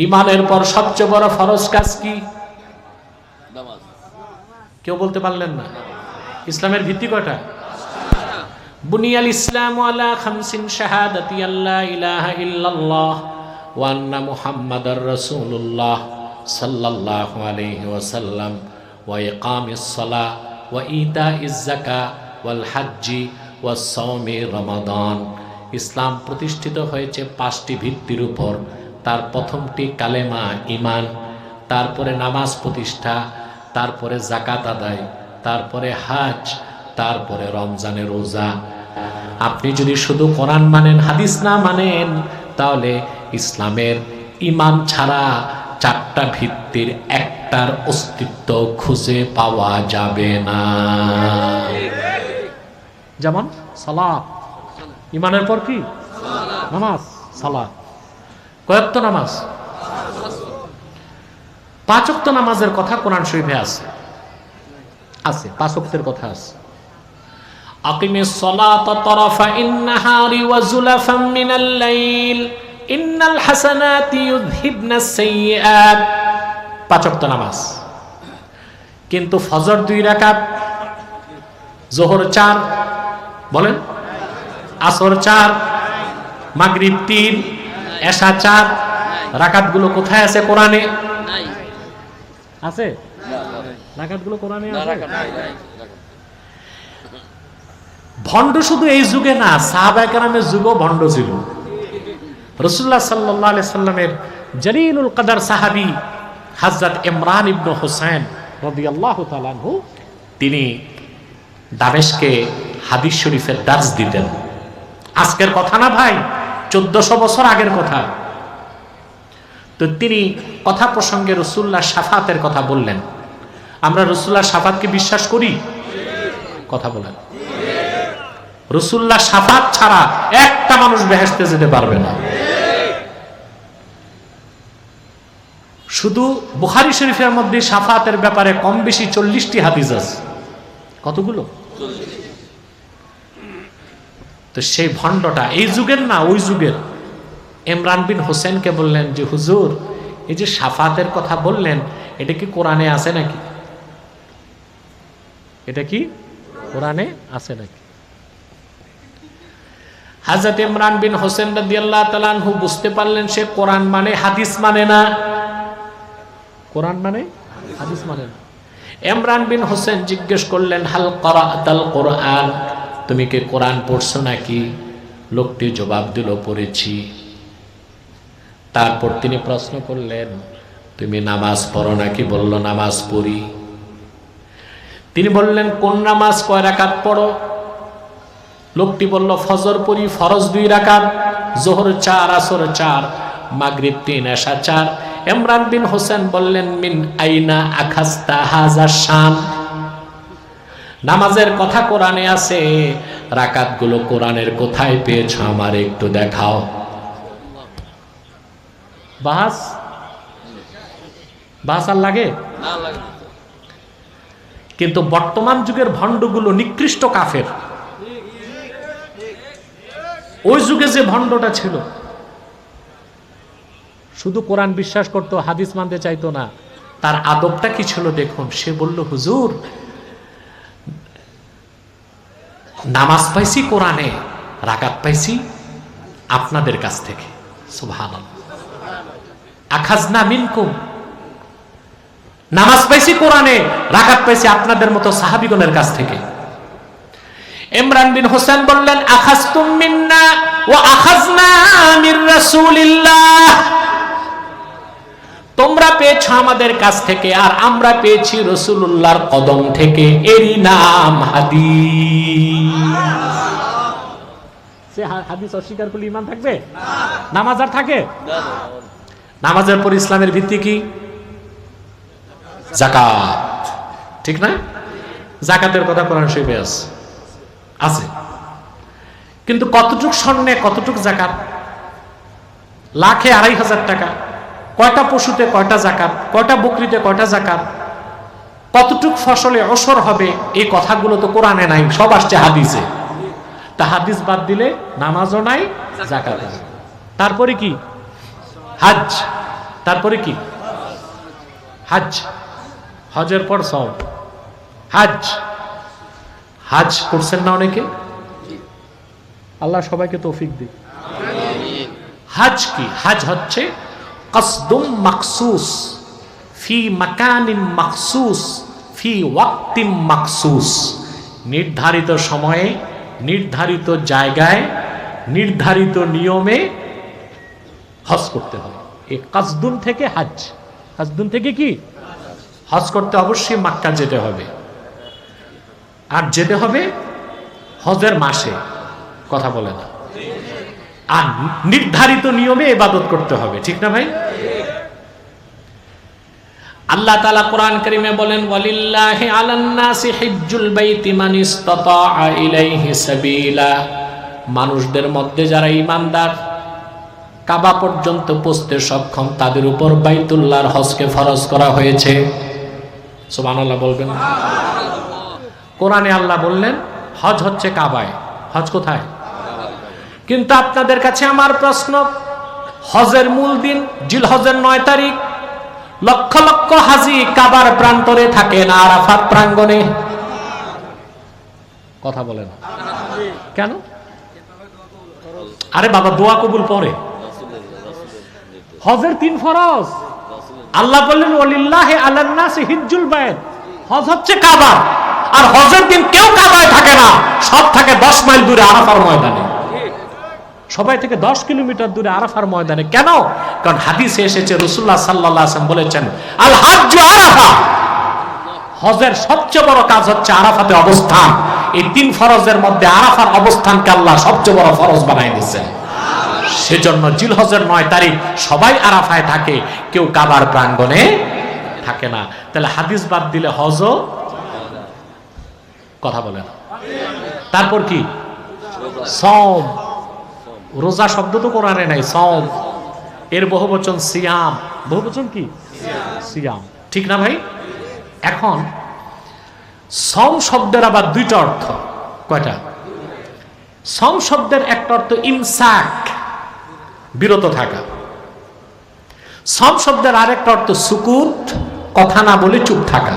ঈমানের পর সবচেয়ে বড় ফরজ কাজ কি? নামাজ। কেউ বলতে পারলেন না? ইসলামের ভিত্তি কয়টা? বুনিয়াল ইসলামু আলা খামসিন শাহাদাতি আল্লা ইলাহা ইল্লাল্লাহ ওয়া আন্না মুহাম্মাদার রাসূলুল্লাহ সাল্লাল্লাহু আলাইহি ওয়াসাল্লাম ওয়া ইকামিস সালাহ ওয়া ইতাইজ যাকাত ওয়াল হজ্জি ওয়াস সাওমি রমাদান। ইসলাম প্রতিষ্ঠিত হয়েছে 5টি ভিত্তির উপর। তার প্রথমটি কালেমা, ঈমান, তারপরে নামাজ প্রতিষ্ঠা, তারপরে যাকাত আদায়, তারপরে হজ, তারপরে রমজানের রোজা। আপনি যদি শুধু কোরআন মানেন, হাদিস না মানেন, তাহলে ইসলামের ঈমান ছাড়া 4টা ভিত্তির একটার অস্তিত্ব খুঁজে পাওয়া যাবে না। যেমন সালাত, ঈমানের পর কি? নামাজ। সালাত কয়েকটা নামাজ? 5 ওয়াক্ত নামাজের কথা কোরআন শরীফে আছে, 5 ওয়াক্তের কথা আছে। আকিমিস সালাতা তারাফাইন নাহারি ওয়া যুলাফাম মিনাল লাইল ইন্নাল হাসানাতি ইউযহিবনাস সাইয়্যাত। 5 ওয়াক্ত নামাজ। কিন্তু ফজর 2 রাকাত, যোহর 4, বলেন, আসর 4, মাগরিব 3, এশা 4। রাকাতগুলো কোথায় আছে কোরআনে? আছে? রাকাতগুলো কোরআনে আছে? ভণ্ড শুধু এই যুগে না, সাহাবায়ে কেরামের যুগও ভণ্ড ছিল। রাসূলুল্লাহ সাল্লাল্লাহু আলাইহি সাল্লামের জলিলুল কদর সাহাবী হযরত ইমরান ইবনে হুসাইন রাদিয়াল্লাহু তাআলা আনহু, তিনি দামেশকে হাদিস শরীফের দার্স দিতেন। আজকের কথা না ভাই, 1400 বছর আগের কথা। তো তিনি কথা প্রসঙ্গে রাসূলুল্লাহ শাফাতের কথা বললেন। আমরা রাসূলুল্লাহ শাফাতকে বিশ্বাস করি? কথা বলেন। রাসূলুল্লাহ শাফাত ছাড়া একটা মানুষ বেহেশতে যেতে পারবে না। শুধু বুখারী শরীফের মধ্যে শাফাতের ব্যাপারে কম বেশি 40টি হাদিস আছে। কতগুলো? 40। তো সেই ভণ্ডটা এই যুগের না, ওই যুগের। ইমরান বিন হোসেনকে বললেন যে হুজুর, এই যে শাফাতের কথা বললেন, এটা কি কোরআনে আছে নাকি? এটা কি কোরআনে আছে নাকি? হযরত ইমরান বিন হোসেন রাদিয়াল্লাহু তাআলা আনহু বুঝতে পারলেন সে কোরআন মানে হাদিস মানে না। কোরআন মানে হাদিস মানে না। ইমরান বিন হোসেন জিজ্ঞেস করলেন, হাল ক্বারাআতাল কোরআন, তুমি কি কোরআন পড়ছো নাকি? লোকটি জবাব দিল, পড়েছি। তারপর তিনি প্রশ্ন করলেন, তুমি নামাজ পড়ো নাকি? বলল, নামাজ পড়ি। তিনি বললেন, কোন নামাজ, কয় রাকাত পড়ো? লোকটি বলল, ফজর পড়ি, ফরজ 2 রাকাত, যোহর 4, আসর 4, মাগরিব 3, এশা 4। ইমরান বিন হোসেন বললেন, মিন আইনা আখাস্তা হাযা শান, নামাজের কথা কোরআনে আছে, রাকাতগুলো কোরআনের কোথায় পেয়েছো আমার একটু দেখাও। বাস আর লাগে? কিন্তু বর্তমান যুগের ভণ্ডগুলো নিকৃষ্ট কাফের। ওই যুগে যে ভণ্ডটা ছিল, শুধু কোরআন বিশ্বাস করতো, হাদিস মানতে চাইতো না, তার আদবটা কি ছিল দেখুন। সে বলল, হুজুর, নামাজ পাইছি কোরআনে, রাকাত পাইছি আপনাদের কাছ থেকে। সুবহানাল্লাহ। আখাজনা মিনকুম, নামাজ পাইছি কোরআনে, রাকাত পাইছি আপনাদের মতো সাহাবীগণের কাছ থেকে। ইমরান বিন হোসেন বললেন, আখাজতুম মিন্না ওয়া আখাজনা মির রাসূলিল্লাহ, তোমরা পেয়েছো আমাদের কাছ থেকে আর আমরা পেয়েছি রাসূলুল্লাহর কদম থেকে, এরই নাম হাদিস। সে হাদিস অস্বীকার করলে ঈমান থাকবে? নামাজ আর থাকে? নামাজের পর ইসলামের ভিত্তি কি? যাকাত, ঠিক না? যাকাতের কথা কোরআন শরীফে আছে, কিন্তু কতটুক স্বর্ণে কতটুক যাকাত? লাখে ২৫০০ টাকা, কয়টা পশুতে কয়টা যাকাত, কয়টা বকরিতে কয়টা যাকাত, কতটুক ফসলে অসর হবে, এই কথাগুলো তো কোরআনে নাই, সব আসছে হাদিসে। তা হাদিস বাদ দিলে নামাজও নাই, যাকাত নাই। তারপরে কি? হজ। তারপরে কি? হজ। হজের পর সওম। হজ, হজ করছেন না অনেকে? আল্লাহ সবাইকে তৌফিক দিক। হজ কি? হজ হচ্ছে কসদুম মাকসুস ফি মাকানিম মাকসুস ফি ওয়াক্তিম মাকসুস, নির্ধারিত সময়ে, নির্ধারিত জায়গায়, নির্ধারিত নিয়মে হজ করতে হবে। এই কাসদুন থেকে হজ। কাসদুন থেকে কি? হজ করতে অবশ্যই মক্কা যেতে হবে, আর যেতে হবে হজের মাসে, কথা বলে না, আর নির্ধারিত নিয়মে ইবাদত করতে হবে, ঠিক না ভাই? আল্লাহ তাআলা কোরআন কারীমে বলেন, ওয়ালিল্লাহি আলান নাসি হিজ্জুল বাইতি মান ইসতাতাআ ইলাইহি সাবিলা, মানুষদের মধ্যে যারা ঈমানদার, কাবা পর্যন্ত পৌঁছতে সক্ষম, তাদের উপর বাইতুল্লাহর হজকে ফরজ করা হয়েছে। সুবহানাল্লাহ বলবেন। কোরআনে আল্লাহ বললেন হজ হচ্ছে কাবায়। হজ কোথায়? কিন্তু আপনাদের কাছে আমার প্রশ্ন, হজের মূল দিন জিলহজের ৯ তারিখ লক্ষ লক্ষ হাজি কাবার প্রান্তরে থাকে না আরাফাত প্রাঙ্গণে? কথা বলেন কেন? আরে বাবা, দোয়া কবুল পরে। হজের ৩ ফরজ। আল্লাহ বললেন ওয়ালিল্লাহি আলান নাসি হিজ্জুল বাইত, হজ হচ্ছে কাবা, আর হজের দিন কেউ কাবায় থাকে না, সব থাকে ১০ মাইল দূরে আরাফার ময়দানে। সবাই থেকে ১০ কিলোমিটার দূরে আরাফার ময়দানে। কেন? কারণ হাদিসে এসেছে, রাসূলুল্লাহ সাল্লাল্লাহু আলাইহি ওয়াসাল্লাম বলেছেন, আল হাজ্জু আরাফা, হজের সবচেয়ে বড় কাজ হচ্ছে আরাফাতে অবস্থান। এই ৩ ফরজের মধ্যে আরাফার অবস্থানকে আল্লাহ সবচেয়ে বড় ফরজ বানাই দিয়েছেন। সেজন্য জিলহজের ৯ তারিখ সবাই আরাফায় থাকে, কেউ কাবার প্রাঙ্গণে থাকে না। তাহলে হাদিস বাদ দিলে হজও, কথা বলে না। তারপর কি? সওম। রোজা শব্দ তো কোরআনে নাই, সওম এর বহুবচন সিয়াম। বহুবচন কি? সিয়াম, ঠিক না ভাই? এখন সওম শব্দের আবার ২টা অর্থ। কয়টা? সওম শব্দের একটা অর্থ ইমসাক, বিরত থাকা। সওম শব্দের আরেকটা অর্থ সুকুত, কথা না বলে চুপ থাকা।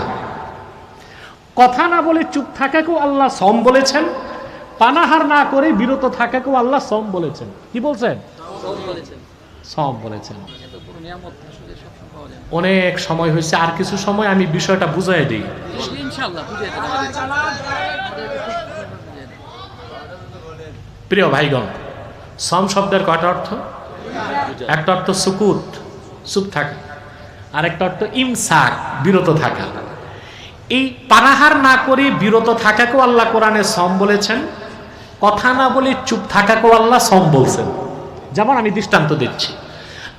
কথা না বলে চুপ থাকাকেও আল্লাহ সওম বলেছেন, পানাহার না করে বিরত থাকাকেও আল্লাহ সওম বলেছেন। কি বলছেন? সওম বলেছেন। অনেক সময় হয়েছে, আর কিছু সময় আমি বিষয়টা বুঝাই দিই। প্রিয় ভাইগণ, সওম শব্দের কয়টা অর্থ? একটা অর্থ সুকুত, চুপ থাকা, আর একটা অর্থ ইমসাক, বিরত থাকা। এই পানাহার না করে বিরত থাকাকেও আল্লাহ কোরআনে সওম বলেছেন, কথা না বলে চুপ থাকাকেও আল্লাহ সওম বলছেন। যেমন আমি দৃষ্টান্ত দিচ্ছি,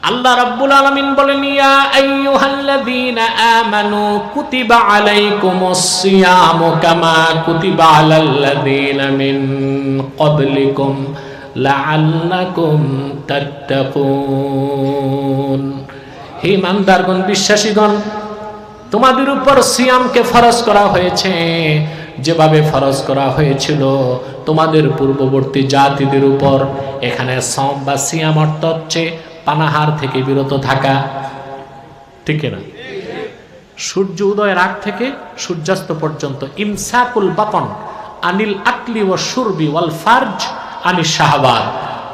আল্লাহ রাব্বুল আলামিন বলেন, ইয়া আইয়ুহাল্লাযীনা আমানু কুতিবা আলাইকুমুস সিয়ামু কামা কুতিবা আলাল্লাযীনা মিন ক্বাবলিকুম লাআল্লাকুম তাত্তাকুন। হে ইমানদারগণ, বিশ্বাসীগণ, তোমাদের উপর সিয়ামকে ফরজ করা হয়েছে, যেভাবে ফরজ করা হয়েছিল তোমাদের পূর্ববর্তী জাতিদের উপর। এখানে সওম বা সিয়াম অর্থ হচ্ছে পানাহার থেকে বিরত থাকা, ঠিক না? সূর্য উদয়ের আগ থেকে সূর্যাস্ত পর্যন্ত ইমসাকুল বাতন আনিল আকলি ওয়া শুরবি ওয়াল ফারজ আনিশ শাহওয়াত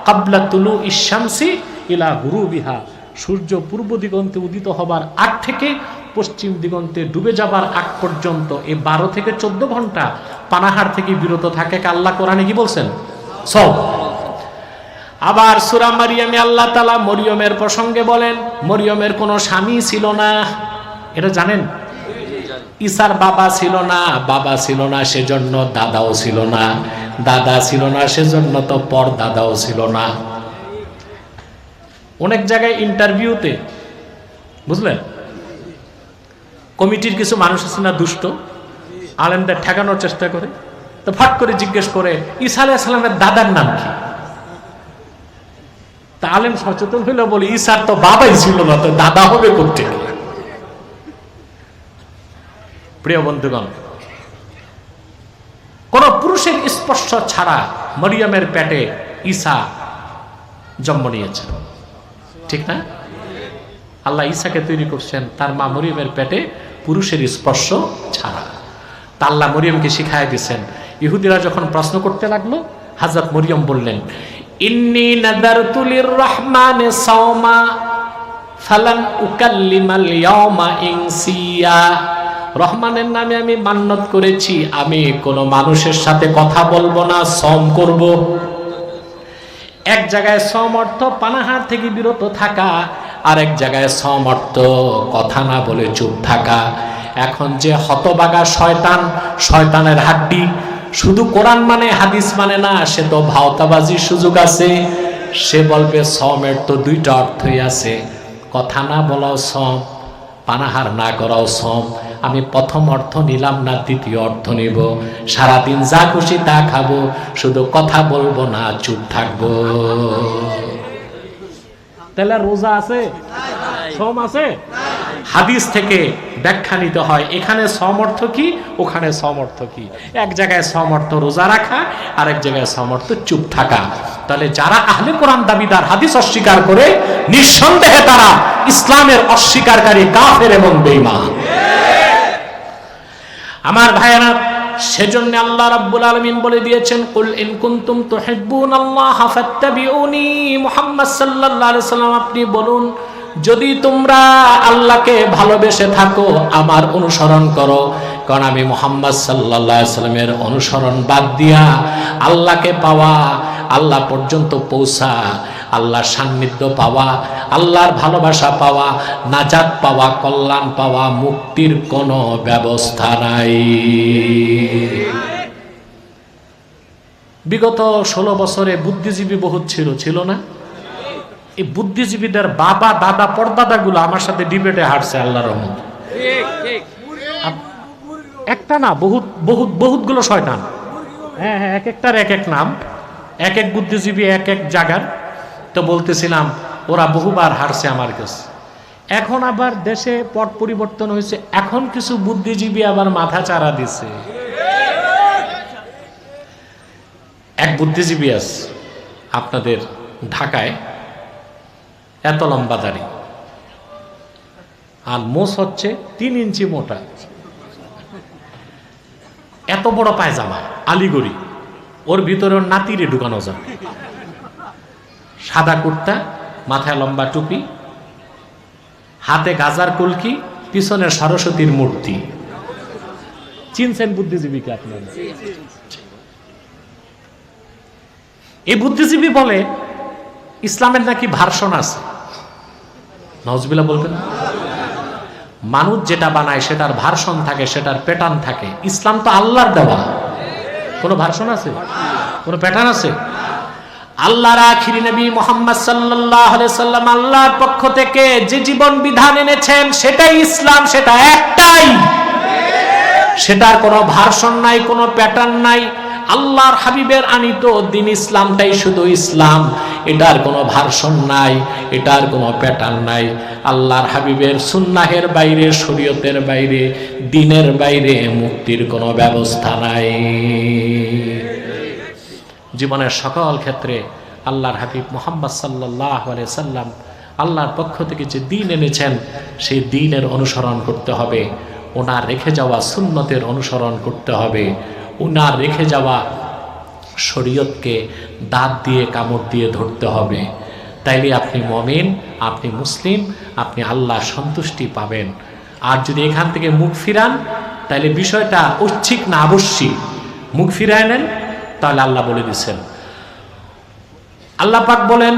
ক্বাবলা তুলু ইশ-শামসি ইলা গুরুবিহা। সূর্য পূর্ব দিগন্তে উদিত হবার আগ থেকে পশ্চিম দিগন্তে ডুবে যাবার আগ পর্যন্ত এই 12 থেকে 14 ঘন্টা পানাহার থেকে বিরত থাকে। আল্লাহ কোরআনে কি বলছেন? সব। আবার সূরা মারিয়ামে আল্লাহ তাআলা মরিয়মের প্রসঙ্গে বলেন, মরিয়মের কোনো স্বামী ছিল না। এটা জানেন? ঈসার বাবা ছিল না, সেজন্য দাদাও ছিল না, দাদা ছিল না, সেজন্য তো পর দাদাও ছিল না। অনেক জায়গায় ইন্টারভিউতে বুঝলেন, কমিটির কিছু মানুষ আছে না দুষ্ট, আলেমদের ঠেকানোর চেষ্টা করে, তো ফট করে জিজ্ঞেস করে ঈসা আলাইহিস সালামের দাদার নাম কি? তা আলেম সচেতন হইলে বলে ঈসার তো বাবাই ছিল না, তো দাদা হবে কোত্থেকে? প্রিয় বন্ধুগণ, কোন পুরুষের স্পর্শ ছাড়া মরিয়মের পেটে ঈসা জন্ম নিয়েছেন, ঠিক না? আল্লাহ ঈসাকে তৈরি করছেন তার মা মরিয়মের পেটে পুরুষের স্পর্শ ছাড়া। তা আল্লাহ মরিয়মকে শিখায় দিয়েছেন। ইহুদিরা যখন প্রশ্ন করতে লাগলো, হযরত মরিয়ম বললেন, ইন্নী নাযারতু লির-রাহমানি সাওমা ফালান উকাল্লিমাল ইয়াওমা ইনসিয়া। রহমানের নামে আমি মান্নত করেছি, আমি কোনো মানুষের সাথে কথা বলবো না, সম করব। এক জায়গায় সম অর্থ পানাহার থেকে বিরত থাকা, আর এক জায়গায় সম অর্থ কথা না বলে চুপ থাকা। এখন যে হতবাগা শয়তান, শয়তানের হাড্ডি, শুধু কোরআন মানে হাদিস মানে না, সে তো ভাওতাবাজির সুযোগ আছে। সে বলবে সমের তো দুইটা অর্থই আছে, কথা না বলাও সম, পানাহার না করাও সম। আমি প্রথম অর্থ নিলাম না, দ্বিতীয় অর্থ নিব। সারাদিন যা খুশি তা খাবো, শুধু কথা বলবো না, চুপ থাকবো। তাহলে রোজা আছে, সম আছে? হাদিস থেকে ব্যাখ্যা নিতে হয়, এখানে সম অর্থ কি, ওখানে সম অর্থ কি। এক জায়গায় সম অর্থ রোজা রাখা, আর এক জায়গায় সম অর্থ চুপ থাকা। তাহলে যারা আহলে কোরআন দাবিদার, হাদিস অস্বীকার করে, নিঃসন্দেহে তারা ইসলামের অস্বীকারী, কাফের এবং বেঈমান। আমার ভাইয়েরা, সেজন্য আল্লাহ রাব্বুল আলামিন বলে দিয়েছেন, কুল ইন কুনতুম তুহিব্বুনাল্লাহা ফাত্তাবিউনি। মুহাম্মদ সাল্লাল্লাহু আলাইহি সাল্লাম আপনি বলুন, যদি তোমরা আল্লাহকে ভালোবেসে থাকো আমার অনুসরণ করো। কারণ আমি মুহাম্মদ সাল্লাল্লাহু আলাইহি সাল্লামের অনুসরণ বাদ দিয়া আল্লাহকে পাওয়া, আল্লাহ পর্যন্ত পৌঁছা, আল্লাহর সান্নিধ্য পাওয়া, আল্লাহর ভালোবাসা পাওয়া, নাজাত পাওয়া, কল্যাণ পাওয়া, মুক্তির কোনো ব্যবস্থা নাই। বিগত 16 বছরে বুদ্ধিজীবী বহুত ছিল না? এই বুদ্ধিজীবীদের বাবা দাদা পরদাদাগুলো আমার সাথে ডিবেটে হারছে আল্লাহর রহমতে। একটা না, বহুতগুলো শয়তান। হ্যাঁ, এক একটার এক এক নাম, এক এক বুদ্ধিজীবী এক এক জায়গার। তো বলতেছিলাম ওরা বহুবার হারছে আমার কাছে। এখন আবার দেশে পট পরিবর্তন হয়েছে, এখন কিছু বুদ্ধিজীবী আবার মাথা চারা দিছে। এক বুদ্ধিজীবী আছে আপনাদের ঢাকায়, এত লম্বা দাড়ি, আর মোষ হচ্ছে 3 ইঞ্চি মোটা, এত বড় পায়জামা, আলিগড়ি, ওর ভিতরে ওর নাতিরে ঢুকানো যাবে। সাদা কুর্তা, মাথায় লম্বা টুপি, হাতে গাজার কলকি, পিছনে সরস্বতীর মূর্তি। চিনছেন বুদ্ধিজীবীকে আপনারা? এই বুদ্ধিজীবী বলে ইসলামের নাকি ভার্সন আছে। নাউজুবিল্লাহ বলবেন? মানুষ যেটা বানায় সেটার ভার্সন থাকে, সেটার প্যাটার্ন থাকে। ইসলাম তো আল্লাহর দেওয়া, কোনো ভার্সন আছে? কোনো প্যাটার্ন আছে? আল্লাহর আখিরি নবী মুহাম্মদ সাল্লাল্লাহু আলাইহি সাল্লাম আল্লাহর পক্ষ থেকে যে জীবন বিধান এনেছেন সেটাই ইসলাম, সেটা একটাই, সেটার কোনো ভার্সন নাই, কোনো প্যাটার্ন নাই। আল্লাহর হাবিবের আনিত দিন ইসলামটাই শুধু ইসলাম, এটার কোনো ভার্সন নাই, এটার কোনো প্যাটার্ন নাই। আল্লাহর হাবিবের সুন্নাহের বাইরে, শরীয়তের বাইরে, দ্বীনের বাইরে মুক্তির কোনো ব্যবস্থা নাই। জীবনের সকল ক্ষেত্রে আল্লাহর হাবিব মুহাম্মদ সাল্লাল্লাহু আলাইহি সাল্লাম আল্লাহর পক্ষ থেকে যে দ্বীন এনেছেন সেই দ্বীনের অনুসরণ করতে হবে, ওনার রেখে যাওয়া সুন্নতের অনুসরণ করতে হবে, ওনার রেখে যাওয়া শরীয়তকে দাঁত দিয়ে কামড় দিয়ে ধরতে হবে। তাইলে আপনি মুমিন, আপনি মুসলিম, আপনি আল্লাহর সন্তুষ্টি পাবেন। আর যদি এখান থেকে মুখ ফিরান তাহলে বিষয়টা ঐচ্ছিক না আবশ্যিক, মুখ ফিরায় নেন তাহলে আল্লাহ বলে দিচ্ছেন, আল্লাহ পাক বলেন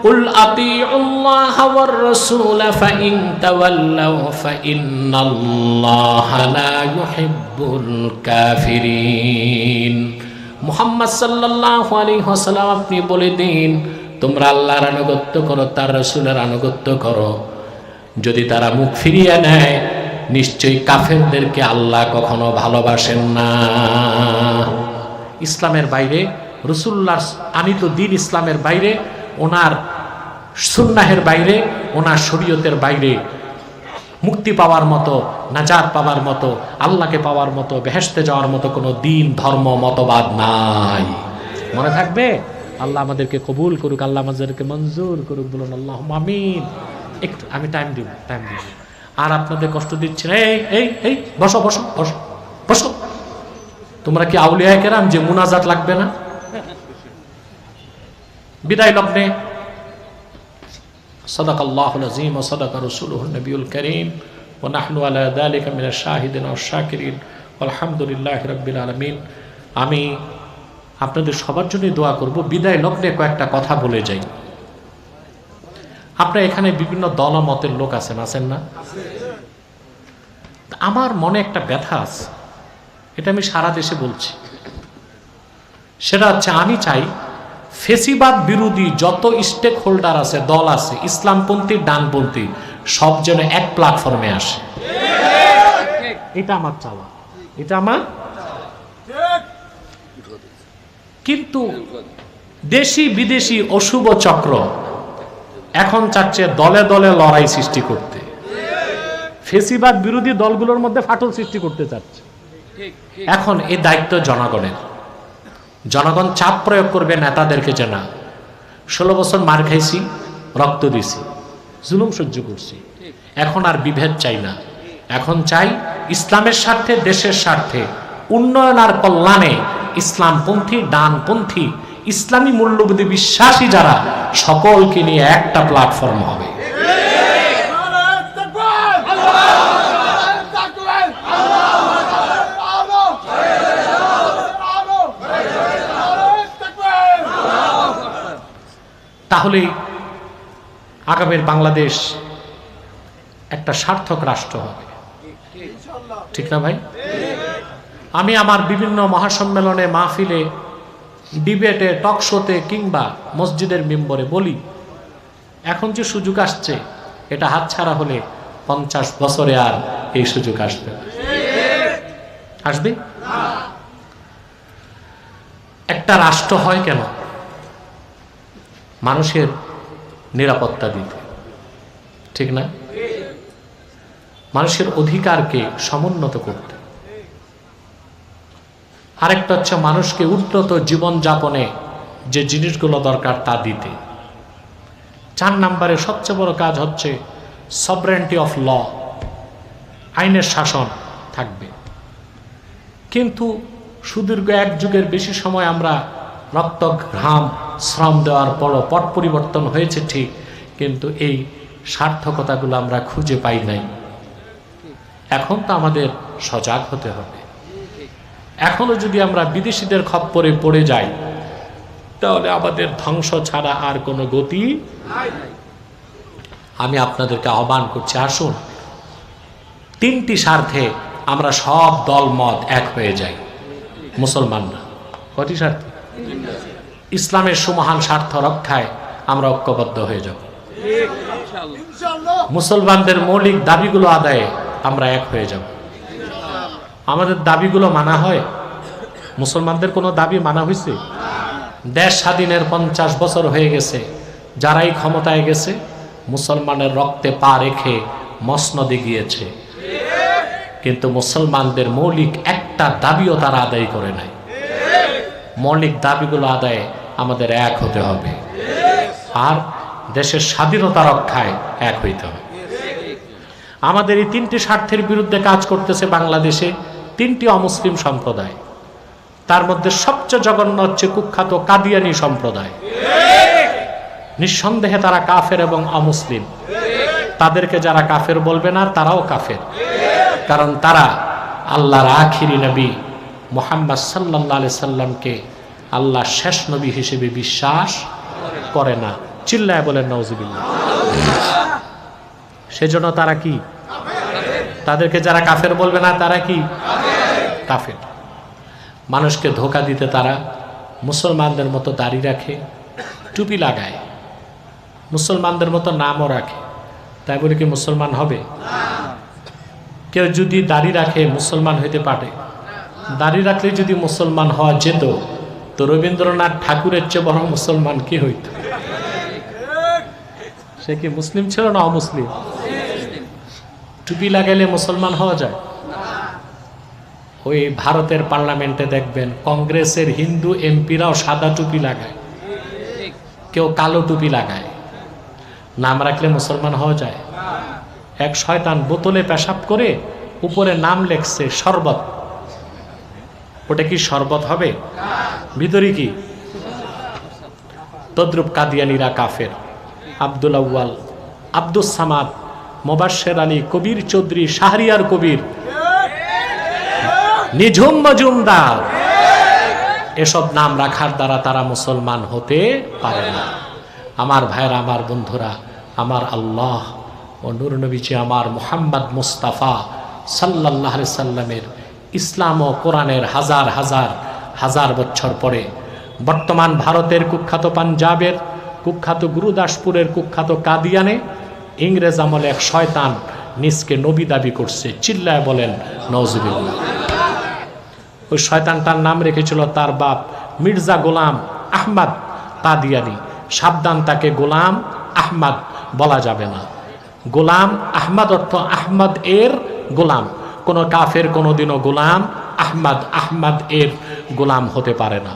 কুল আতিউল্লাহ ওয়ার রাসূল ফাইন তাওয়াল্লাউ ফাইন্নাল্লাহা লা ইউহিব্বুল কাফিরিন। মুহাম্মদ সাল্লাল্লাহু আলাইহি ওয়াসাল্লাম আপনি বলে দিন, তোমরা আল্লাহর আনুগত্য করো, তার রাসূলের আনুগত্য করো। যদি তারা মুখ ফিরিয়ে নেয় নিশ্চয়ই কাফেরদেরকে আল্লাহ কখনো ভালোবাসেন না। ইসলামের বাইরে রাসূলুল্লাহর আনিত দ্বীন ইসলামের বাইরে, ওনার সুন্নাহের বাইরে, ওনার শরীয়তের বাইরে মুক্তি পাওয়ার মতো, নাজাত পাওয়ার মতো, আল্লাহকে পাওয়ার মতো, বেহেশতে যাওয়ার মতো কোনো দিন, ধর্ম, মতবাদ নাই। মনে থাকবে? আল্লাহ আমাদেরকে কবুল করুক, আল্লাহ আমাদেরকে মঞ্জুর করুক, বলুন আল্লাহুম্মা আমিন। একটু আমি টাইম দিব। আর আপনাদের কষ্ট দিচ্ছি না। এই বসো বসো বসো বসো। তোমরা কি আউলিয়া কেরাম যে মুনাজাত লাগবে না? বিদায় লগ্নে সাদাকাল্লাহুল আযীম ওয়া সাদাকা রাসূলুহুন নবিয়ুল কারীম ওয়া নাহনু আলা যালিকা মিনাশ শাহিদিন ওয়াশ শাকিরিন আলহামদুলিল্লাহি রাব্বিল আলামিন। আমি আপনাদের সবার জন্য দোয়া করব। বিদায় লগ্নে কয়েকটা কথা বলে যাই। আপনারা এখানে বিভিন্ন দল ও মতের লোক আছেন না? আমার মনে একটা ব্যথা আছে, এটা আমি সারা দেশে বলছি। সেটা হচ্ছে, আমি চাই ফেসিবাদ বিরোধী যত স্টেক হোল্ডার আছে, দল আছে, ইসলামপন্থী, ডানপন্থী, সব যেন এক প্ল্যাটফর্মে আসে। এটা আমার চাওয়া, এটা আমার। কিন্তু দেশি বিদেশি অশুভ চক্র এখন চাচ্ছে দলে দলে লড়াই সৃষ্টি করতে, ফেসিবাদ বিরোধী দলগুলোর মধ্যে ফাটল সৃষ্টি করতে চাচ্ছে। এখন এই দায়িত্ব জনগণের। জনগণ চাপ প্রয়োগ করবে নেতাদেরকে, যে না 16 বছর মার খাইছি, রক্ত দিছি, জুলুম সহ্য করছি, এখন আর বিভেদ চাই না। এখন চাই ইসলামের স্বার্থে, দেশের স্বার্থে, উন্নয়ন আর কল্যাণে ইসলামপন্থী, ডানপন্থী, ইসলামী মূল্যবোধে বিশ্বাসী যারা, সকলকে নিয়ে একটা প্ল্যাটফর্ম হবে। তাহলে আগামীর বাংলাদেশ একটা সার্থক রাষ্ট্র হবে, ঠিক না ভাই? আমি আমার বিভিন্ন মহাসম্মেলনে, মাহফিলে, ডিবেটে, টক শোতে কিংবা মসজিদের মিম্বরে বলি, এখন যে সুযোগ আসছে এটা হাতছাড়া হলে 50 বছরে আর এই সুযোগ আসবে না। আসবে? একটা রাষ্ট্র হয় কেন? মানুষের নিরাপত্তা দিতে, ঠিক না? মানুষের অধিকারকে সমুন্নত করতে। আরেকটা হচ্ছে মানুষকে উন্নত জীবনযাপনে যে জিনিসগুলো দরকার তা দিতে। 4 নম্বরে সবচেয়ে বড় কাজ হচ্ছে সভরেন্টি অফ ল, আইনের শাসন থাকবে। কিন্তু সুদীর্ঘ 1 যুগের বেশি সময় আমরা রক্ত, ঘাম, শ্রম দেওয়ার পরও পট পরিবর্তন হয়েছে ঠিক, কিন্তু এই সার্থকতাগুলো আমরা খুঁজে পাই নাই। এখন তো আমাদের সজাগ হতে হবে। এখনো যদি আমরা বিদেশিদের খপ্পরে পড়ে যাই তাহলে আমাদের ধ্বংস ছাড়া আর কোনো গতি নাই। আমি আপনাদেরকে আহ্বান করছি, আসুন 3টি স্বার্থে আমরা সব দল মত এক হয়ে যাই। মুসলমানরা কয়টি স্বার্থে? ইসলামের সুমহান স্বার্থ রক্ষায় আমরা ঐক্যবদ্ধ হয়ে যাব। মুসলমানদের মৌলিক দাবিগুলো আদায়ে আমরা এক হয়ে যাব। আমাদের দাবিগুলো মানা হয়? মুসলমানদের কোনো দাবি মানা হয়েছে? দেশ স্বাধীনের 50 বছর হয়ে গেছে, যারাই ক্ষমতায় গেছে মুসলমানের রক্তে পা রেখে মসনদে গিয়েছে, কিন্তু মুসলমানদের মৌলিক একটা দাবিও তারা আদায় করে নাই। মৌলিক দাবিগুলো আদায়ে আমাদের এক হতে হবে। আর দেশের স্বাধীনতা রক্ষায় এক হইতে হবে। আমাদের এই তিনটি স্বার্থের বিরুদ্ধে কাজ করতেছে বাংলাদেশে তিনটি অমুসলিম সম্প্রদায়। তার মধ্যে সবচেয়ে জঘন্য হচ্ছে কুখ্যাত কাদিয়ানী সম্প্রদায়। নিঃসন্দেহে তারা কাফের এবং অমুসলিম। তাদেরকে যারা কাফের বলবে না তারাও কাফের, কারণ তারা আল্লাহর আখিরি নবী মুহাম্মদ সাল্লাল্লাহু আলাইহি সাল্লামকে আল্লাহর শেষ নবী হিসেবে বিশ্বাস করে না। চিল্লায় বলেন নাউজুবিল্লাহ। সেজন্য তারা কি? তাদেরকে যারা কাফের বলবে না তারা কি? কাফের। মানুষকে ধোঁকা দিতে তারা মুসলমানদের মতো দাড়ি রাখে, টুপি লাগায়, মুসলমানদের মতো নামও রাখে। তাই বলে কি মুসলমান হবে? কেউ যদি দাড়ি রাখে মুসলমান হইতে পারে? দাড়ি রাখলে যদি মুসলমান হওয়া যেত তো রবীন্দ্রনাথ ঠাকুরের চেয়ে বড় মুসলমান কি হইত? সে কি মুসলিম ছিল না অমুসলিম? টুপি লাগাইলে মুসলমান হওয়া যায়? ওই ভারতের পার্লামেন্টে দেখবেন কংগ্রেসের হিন্দু এমপিরাও সাদা টুপি লাগায়, কেউ কালো টুপি লাগায়। নাম রাখলে মুসলমান হওয়া যায়? এক শয়তান বোতলে পেশাব করে উপরে নাম লেখছে শরবত। ওটা কি শরবত হবে? ভিতরে কি? তদ্রুপ কাদিয়ানীরা কাফের। আব্দুল আউয়াল, আব্দুস সামাদ, মোবাশ্বের আলী, কবির চৌধুরী, শাহরিয়ার কবির, নিঝুম মজুমদার, এসব নাম রাখার দ্বারা তারা মুসলমান হতে পারে না। আমার ভাইরা, আমার বন্ধুরা, আমার আল্লাহ ও নূর নবীজি আমার মুহাম্মদ মুস্তাফা সাল্লাল্লাহু আলাইহি সাল্লামের ইসলাম ও কোরআনের হাজার হাজার হাজার বছর পরে বর্তমান ভারতের কুখ্যাত পাঞ্জাবের কুখ্যাত গুরুদাসপুরের কুখ্যাত কাদিয়ানে ইংরেজ আমলে এক শয়তান নিজকে নবী দাবি করছে। চিল্লায় বলেন নাউজুবিল্লাহ। ওই শয়তানটার নাম রেখেছিল তার বাপ মির্জা গোলাম আহমদ কাদিয়ানী। সাবধান, তাকে গোলাম আহমদ বলা যাবে না। গোলাম আহমদ অর্থ আহমদ এর গোলাম। কোন কাফের কোনোদিনও গোলাম আহমদ এর গোলাম হতে পারে না।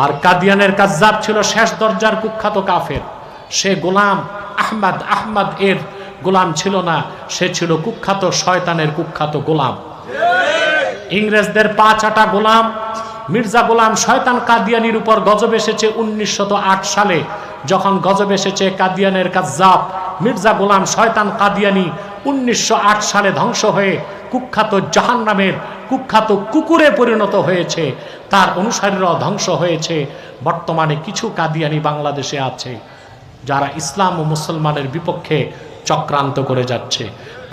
আর কাদিয়ানের কাজ্জাব ছিল শেষ দরজার কুখ্যাত কাফের। সে গোলাম আহমদ এর গোলাম ছিল না, সে ছিল কুখ্যাত শয়তানের কুখ্যাত গোলাম। ইংরেজদের পা চাটা গোলাম মির্জা গোলাম শয়তান কাদিয়ানির উপর গজব এসেছে 1908 সালে। যখন গজব এসেছে কাদিয়ানের কাজ্জাব মির্জা গোলাম শয়তান কাদিয়ানি 1908 সালে ধ্বংস হয়ে কুখ্যাত জাহান্নামের কুখ্যাত কুকুরে পরিণত হয়েছে। তার অনুসারীরাও ধ্বংস হয়েছে। বর্তমানে কিছু কাদিয়ানি বাংলাদেশে আছে যারা ইসলাম ও মুসলমানের বিপক্ষে চক্রান্ত করে যাচ্ছে।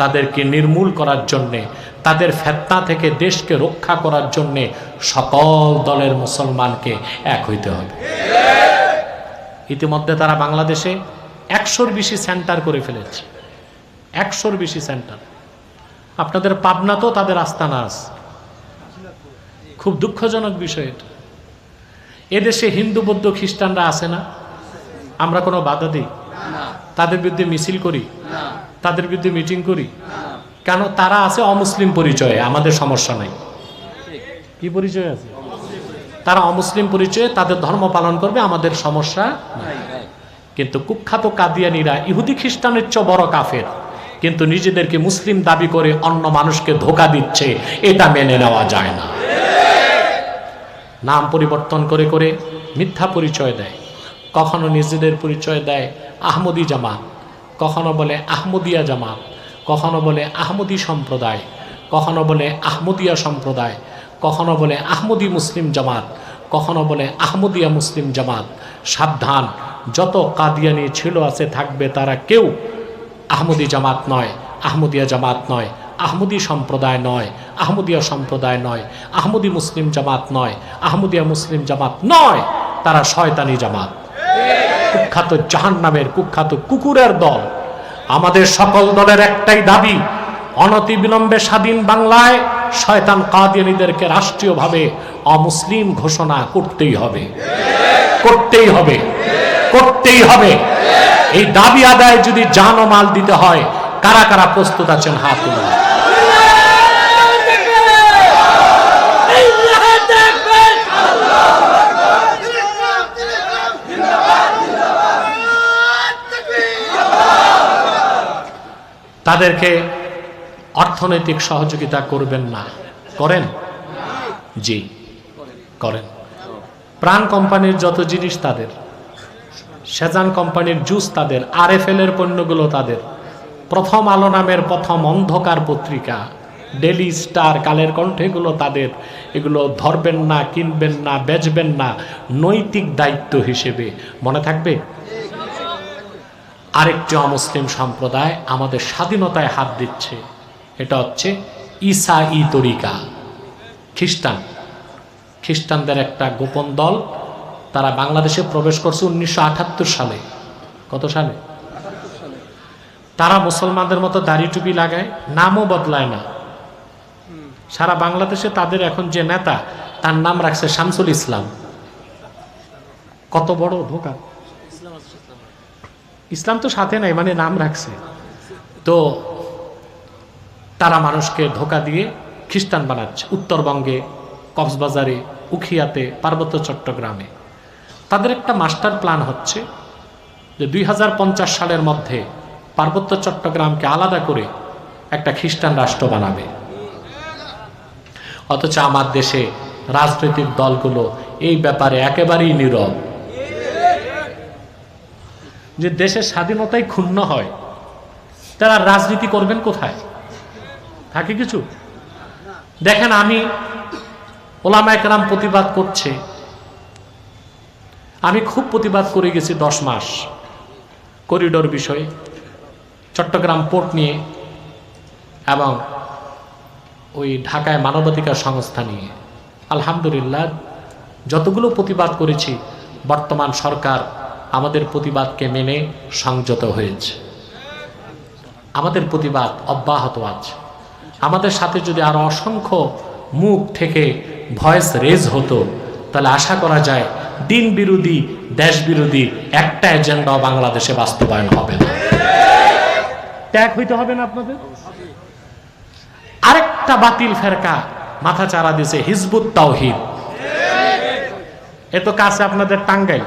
তাদেরকে নির্মূল করার জন্যে, তাদের ফেতনা থেকে দেশকে রক্ষা করার জন্যে সকল দলের মুসলমানকে এক হইতে হবে। ইতিমধ্যে তারা বাংলাদেশে 100-র বেশি সেন্টার করে ফেলেছে। 100-র বেশি সেন্টার। আপনাদের পাবনাতেও তাদের আস্তানা আছে। খুব দুঃখজনক বিষয় এটা। এদেশে হিন্দু বৌদ্ধ খ্রিস্টানরা আছে না? আমরা কোনো বাধা দিই? তাদের বিরুদ্ধে মিছিল করি? তাদের বিরুদ্ধে মিটিং করি? কেন? তারা আছে অমুসলিম পরিচয়ে, আমাদের সমস্যা নাই। কি পরিচয় আছে? তারা অমুসলিম পরিচয়ে তাদের ধর্ম পালন করবে, আমাদের সমস্যা নাই। কিন্তু কুখ্যাত কাদিয়ানীরা ইহুদি খ্রিস্টানের চেয়ে বড় কাফের, কিন্তু নিজেদেরকে মুসলিম দাবি করে অন্য মানুষকে ধোঁকা দিচ্ছে। এটা মেনে নেওয়া যায় না। নাম পরিবর্তন করে করে মিথ্যা পরিচয় দেয়। কখনো নিজেদের পরিচয় দেয় আহমদি জামাত, কখনো বলে আহমদিয়া জামাত, কখনো বলে আহমদি সম্প্রদায়, কখনো বলে আহমদিয়া সম্প্রদায়, কখনো বলে আহমদি মুসলিম জামাত, কখনো বলে আহমদিয়া মুসলিম জামাত। সাবধান, যত কাদিয়ানি ছিল আছে থাকবে, তারা কেউ আহমদি জামাত নয়, আহমদিয়া জামাত নয়, আহমদি সম্প্রদায় নয়, আহমদিয়া সম্প্রদায় নয়, আহমদি মুসলিম জামাত নয়, আহমদিয়া মুসলিম জামাত নয়। তারা শয়তানি জামাত, কুখ্যাত জাহান্নামের কুখ্যাত কুকুরের দল। আমাদের সকল দলের একটাই দাবি, অনতিবিলম্বে স্বাধীন বাংলায় শয়তান কাদিয়ানীদেরকে রাষ্ট্রীয়ভাবে অমুসলিম ঘোষণা করতেই হবে, করতেই হবে, করতেই হবে। এই দাবি আদায় যদি জান ও মাল দিতে হয়, কারা কারা প্রস্তুত আছেন হাত তুলুন। তাদেরকে অর্থনৈতিক সহযোগিতা করবেন না? করেন? জি করেন। প্রাণ কোম্পানির যত জিনিস তাদের, সেজান কোম্পানির জুস তাদের, RFL এর পণ্যগুলো তাদের, প্রথম আলো নামের প্রথম অন্ধকার পত্রিকা, ডেলি স্টার, কালের কণ্ঠেগুলো তাদের। এগুলো ধরবেন না, কিনবেন না, বেচবেন না, নৈতিক দায়িত্ব হিসেবে মনে থাকবে। আরেকটি অমুসলিম সম্প্রদায় আমাদের স্বাধীনতায় হাত দিচ্ছে, এটা হচ্ছে ঈসাই তরিকা, খ্রিস্টানদের একটা গোপন দল। তারা বাংলাদেশে প্রবেশ করছে 1978 সালে। কত সালে? তারা মুসলমানদের মতো দাড়ি টুপি লাগায়, নামও বদলায় না। সারা বাংলাদেশে তাদের এখন যে নেতা, তার নাম রাখছে শামসুল ইসলাম। কত বড় ধোঁকা! ইসলাম তো সাথে নাই, মানে নাম রাখছে। তো তারা মানুষকে ধোঁকা দিয়ে খ্রিস্টান বানাচ্ছে। উত্তরবঙ্গে, কক্সবাজারে, উখিয়াতে, পার্বত্য চট্টগ্রামে তাদের একটা মাস্টার প্ল্যান হচ্ছে যে 2050 সালের মধ্যে পার্বত্য চট্টগ্রামকে আলাদা করে একটা খ্রিস্টান রাষ্ট্র বানাবে। অথচ আমার দেশে রাজনৈতিক দলগুলো এই ব্যাপারে একেবারেই নীরব। যে দেশের স্বাধীনতাই ক্ষুণ্ণ হয়, তারা রাজনীতি করবেন কোথায়? থাকে কিছু? দেখেন, আমি ওলামায়ে কেরাম প্রতিবাদ করছে, আমি খুব প্রতিবাদ করে গেছি 10 মাস করিডোর বিষয়ে, চট্টগ্রাম পোর্ট নিয়ে, এবং ওই ঢাকায় মানবাধিকার সংস্থা নিয়ে। আলহামদুলিল্লাহ, যতগুলো প্রতিবাদ করেছি, বর্তমান সরকার আমাদের প্রতিবাদকে মেনে সংযত হয়েছে। আমাদের প্রতিবাদ অব্যাহত আছে। আমাদের সাথে যদি আরো অসংখ্য মুখ থেকে ভয়েস রেজ হতো, তাহলে আশা করা যায় দিন বিরোধী, দেশ বিরোধী একটা এজেন্ডাও বাংলাদেশে বাস্তবায়ন হবে না। ত্যাগ হইতে হবে না আপনাদের? আরেকটা বাতিল ফেরকা মাথা চারা দিয়েছে, হিজবুত তাওহীদ। এত কাছে আপনাদের টাঙ্গাইল,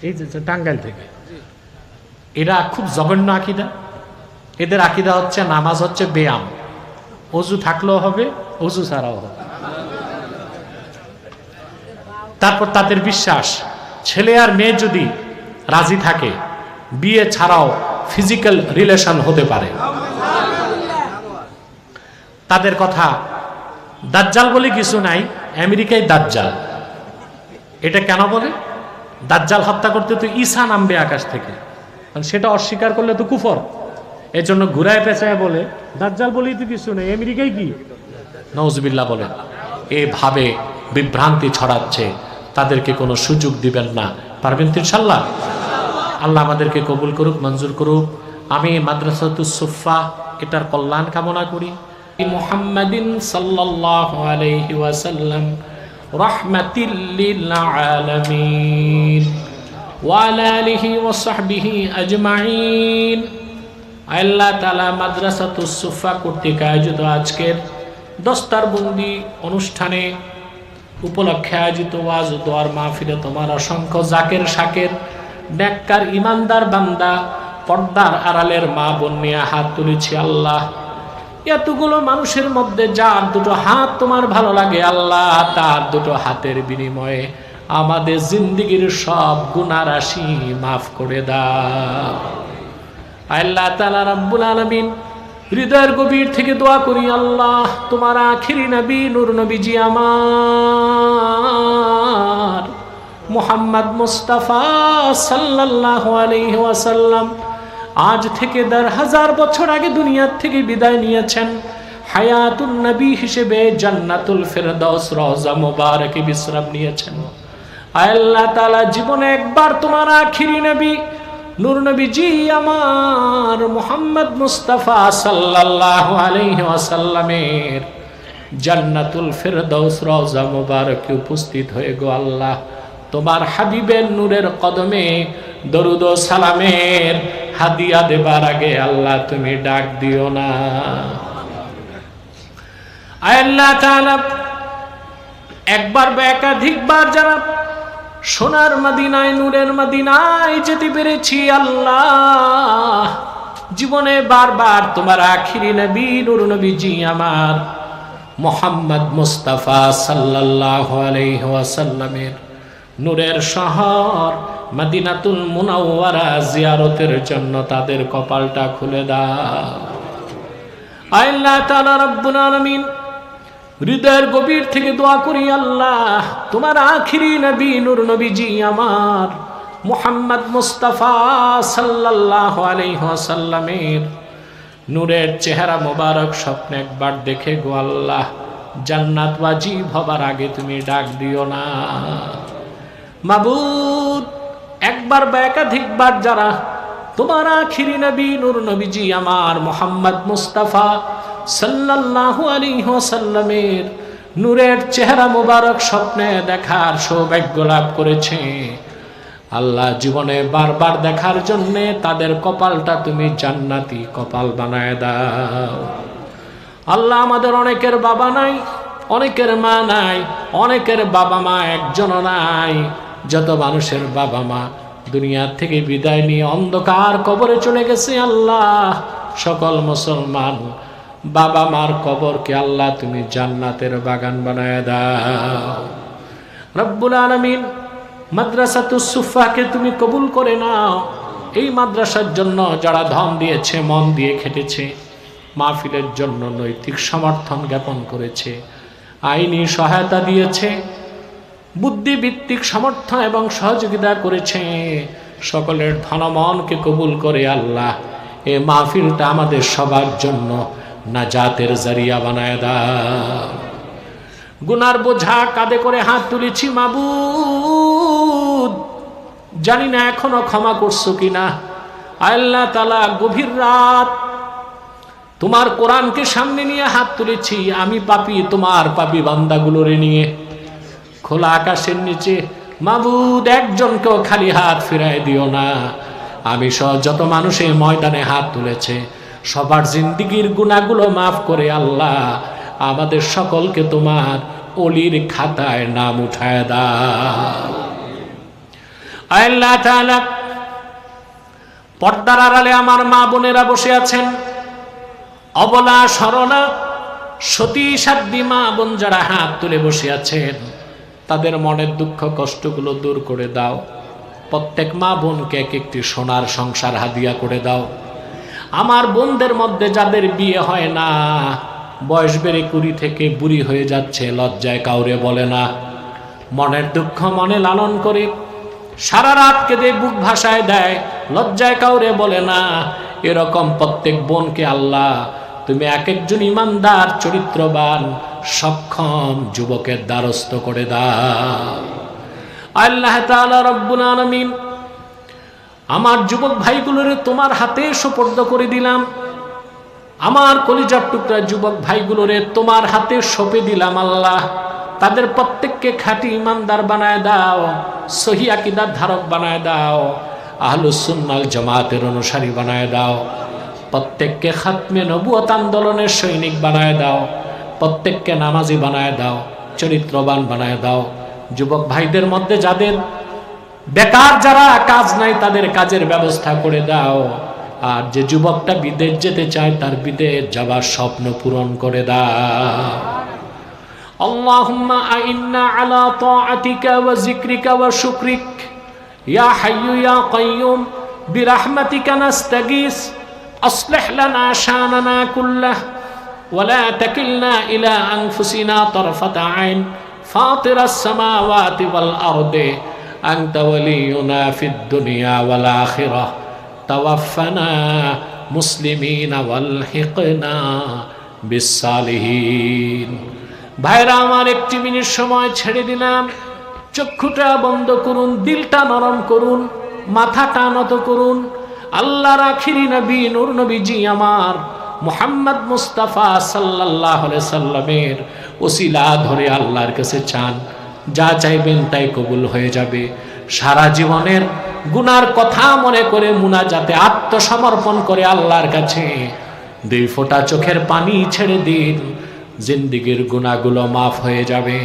এই যে টাঙ্গাইল থেকে। এরা খুব জঘন্য আকীদা। এদের আকীদা হচ্ছে নামাজ হচ্ছে ব্যায়াম, অজু থাকলেও হবে, অজু ছাড়াও হবে। তারপর তাদের বিশ্বাস, ছেলে আর মেয়ে যদি রাজি থাকে, বিয়ে ছাড়াও ফিজিক্যাল রিলেশন হতে পারে। তাদের কথা, দাজ্জাল বলে কিছু নাই, আমেরিকায় দাজ্জাল। এটা কেন বলে? দাজ্জাল হত্যা করতে তো ঈসা নামবে আকাশ থেকে, সেটা অস্বীকার করলে তো কুফর। এর জন্য ঘুরায় পেঁচায় বলে দাজ্জাল বলেই তো কিছু নেই, আমেরিকায় কি? নাউজুবিল্লাহ বলেন। এভাবে বিভ্রান্তি ছড়াচ্ছে, তাদেরকে কোনো সুযোগ দিবেন না। পারবেন তো ইনশাআল্লাহ? আল্লাহ আমাদেরকে কবুল করুক, মঞ্জুর করুক। আমি মাদ্রাসাতুস সুফা এটার কল্যাণ কামনা করি। মুহাম্মাদিন সাল্লাল্লাহু আলাইহি ওয়াসাল্লাম রাহমাতিল লিল আলামিন ওয়া আলা আলিহি ওয়া সাহবিহি আজমাইন। আল্লাহ তাআলা মাদ্রাসাতুস সুফা কর্তৃক আয়োজিত আজকের দস্তারবন্দি অনুষ্ঠানে উপলক্ষে আয়োজিত ওয়াজ ও দোয়ার মাহফিলে তোমার অসংখ্য জাকের শাকের নেককার ইমানদার বান্দা, পর্দার আড়ালের মা বোন নিয়ে হাত তুলেছি। আল্লাহ, এতগুলো মানুষের মধ্যে যার দুটো হাত তোমার ভালো লাগে, আল্লাহ তার দুটো হাতের বিনিময়ে আমাদের জিন্দেগীর সব গুনাহ রাশি মাফ করে দাও। আল্লাহ তাআলা রাব্বুল আলামিন, হৃদয়ের গভীর থেকে দোয়া করি, আল্লাহ তোমার আখিরি নবী নূর নবীজি আমার মুহাম্মদ মুস্তাফা সাল্লাল্লাহু আলাইহি ওয়াসাল্লাম আজ থেকে 1000 বছর আগে দুনিয়ার থেকে বিদায় নিয়েছেন। হায়াতুন নবী হিসেবে জান্নাতুল ফেরদাউস রওজা মুবারকে বিশ্রাম নিয়েছেন। আল্লাহ তাআলা জীবনে একবার তোমার আখিরি নবী নূর নবীজি আমার মুহাম্মদ মুস্তাফা সাল্লাল্লাহু আলাইহি ওয়াসাল্লামের জান্নাতুল ফেরদাউস রওজা মুবারকে উপস্থিত হয়ে গো আল্লাহ, তোমার হাবিবের নূরের কদমে দরুদ ও সালামের হাদিয়া দেবার আগে আল্লাহ তুমি ডাক দিও না। আল্লাহ তাআলা একবার বা একাধিকবার যারা সোনার মদিনায়, নূরের মদিনায় যেতে পেরেছি, আল্লাহ জীবনে বারবার তোমার আখিরি নবী নূর নবীজি আমার মুহাম্মদ মুস্তাফা সাল্লাল্লাহু আলাইহি ওয়াসাল্লামের নূরের শহর মদিনাতুল মুনাওয়ারা জিয়ারতের জন্য তাদের কপালটা খুলে দাও। আল্লাহ তাআলা রব্বুল আলামিন, হৃদয়ের গভীর থেকে দোয়া করি আল্লাহ, তোমার আখিরি নবী নূর নবীজি আমার মুহাম্মদ মুস্তাফা সাল্লাল্লাহু আলাইহি ওয়াসাল্লামের নূরের চেহারা মোবারক স্বপ্নে একবার দেখে গো আল্লাহ, জান্নাত ওয়াজিব হবার আগে তুমি ডাক দিও না। মাবুদ, একবার বা একাধিকবার যারা তোমার আখিরি নবী নূর নবীজি আমার মুহাম্মদ মুস্তাফা সাল্লাল্লাহু আলাইহি ওয়াসাল্লামের নূরের চেহারা মোবারক স্বপ্নে দেখার সৌভাগ্য লাভ করেছে আল্লাহ, জীবনে বারবার দেখার জন্যে তাদের কপালটা তুমি জান্নাতি কপাল বানায় দাও। আল্লাহ, আমাদের অনেকের বাবা নাই, অনেকের মা নাই, অনেকের বাবা মা একজনও নাই। যত মানুষের বাবা মা দুনিয়া থেকে বিদায় নিয়ে অন্ধকার কবরে চলে গেছে আল্লাহ, সকল মুসলমান বাবা মার কবরকে আল্লাহ তুমি জান্নাতের বাগান বানায় দাও। রব্বুল আলামিন, মাদ্রাসাতুস সুফাকে তুমি কবুল করে নাও। এই মাদ্রাসার জন্য যারা ধন দিয়েছে, মন দিয়ে খেটেছে, মাহফিলের জন্য নৈতিক সমর্থন জ্ঞাপন করেছে, আইনি সহায়তা দিয়েছে, বুদ্ধিভিত্তিক সমর্থন এবং সহযোগিতা করেছে, সকলের ধনমনকে কবুল করে আল্লাহ এই মাহফিলটা আমাদের সবার জন্য নাজাতের জারিয়া বানায় দাও। গুনার বোঝা কাঁধে করে হাত তুলেছি মাবুদ, জানি না এখনো ক্ষমা করছো কিনা। আল্লাহ তাআলা, গভীর রাত তোমার কোরআনকে সামনে নিয়ে হাত তুলেছি, আমি পাপী, তোমার পাপী বান্দাগুলোরে নিয়ে খোলা আকাশের নিচে মাবুদ একজনকেও খালি হাত ফিরায় দিও না। আমি সহ যত মানুষের ময়দানে হাত তুলেছে সবার জিন্দিগির গুনাহগুলো মাফ করে আল্লাহ আমাদের সকলকে তোমার ওলির খাতায় নাম উঠায় দাও। আল্লাহ তাআলা, পর্দার আড়ালে আমার মা বোনেরা বসে আছেন, অবলা সরলা সতী সাধ্বী মা বোন যারা হাত তুলে বসে আছেন, তাদের মনের দুঃখ কষ্টগুলো দূর করে দাও। প্রত্যেক মা বোনকে এক একটি সোনার সংসার হাদিয়া করে দাও। আমার বোনদের মধ্যে যাদের বিয়ে হয় না, বয়স বেড়ে 20 থেকে বুড়ি হয়ে যাচ্ছে, লজ্জায় কাউরে বলে না, মনের দুঃখ মনে লালন করে সারা রাত কেঁদে বুক ভাসায় দেয়, লজ্জায় কাউরে বলে না, এরকম প্রত্যেক বোনকে আল্লাহ তুমি এক একজন ইমানদার, চরিত্রবান, সক্ষম যুবকের দ্বারস্থ করে দাও। আল্লাহ তাআলা রব্বুল আলামিন, আমার যুবক ভাইগুলোরে তোমার হাতে সুপর্দ করে দিলাম, আমার কলিজার টুকরা যুবক ভাইগুলোরে তোমার হাতে সঁপে দিলাম আল্লাহ, তাদের প্রত্যেককে খাঁটি ইমানদার বানায় দাও, সহি আকীদার ধারক বানায় দাও, আহলুস সুন্নাহ জামাতের অনুসারী বানায় দাও, প্রত্যেককে খাতমে নবুয়ত আন্দোলনের সৈনিক বানায় দাও, প্রত্যেককে নামাজি বানায় দাও, চরিত্রবান বানায় দাও। যুবক ভাইদের মধ্যে যাদের বেকার, যারা কাজ নাই, তাদের কাজের ব্যবস্থা করে দাও। আর যে যুবকটা বিদেশ যেতে চায় তার বিদেশ যাবার স্বপ্ন পূরণ করে দাও। আল্লাহুম্মা আইন্না আলা তাআতিকা ওয়া যিকরিকা ওয়া শুকরিক ইয়া হাইয়্যু ইয়া কাইয়্যুম বিরহমাতিকা নাস্তাগীস আসলিহ লানা শানানা কুল্লাহ ওয়া লা তাকিলনা ইলা আনফুসিনা তারফাতা আইন ফাতিরাস সামাওয়াতি ওয়াল আরদি আনতা ওয়ালিয়ুনা ফিদ দুনিয়া ওয়াল আখিরাহ তাওয়াফানা মুসলিমিনা ওয়ালহিকনা বিসসালিহিন। ভাইরা আমার, 1 মিনিট সময় ছেড়ে দিলাম, চক্ষুটা বন্ধ করুন, দিলটা নরম করুন, মাথাটা নত করুন। আল্লাহর আখিরি নবী নূর নবীজি আমার মুহাম্মদ মুস্তাফা সাল্লাল্লাহু আলাইহি সাল্লামের ওসিলা ধরে আল্লাহর কাছে চান, যা চাইবেন তাই কবুল হয়ে যাবে। সারা জীবনের গুনার কথা মনে করে মুনাজাতে আত্মসমর্পণ করে আল্লাহর কাছে 2 ফোঁটা চোখের পানি ছেড়ে দিন, জিন্দিগির গুনাহগুলো মাফ হয়ে যাবে।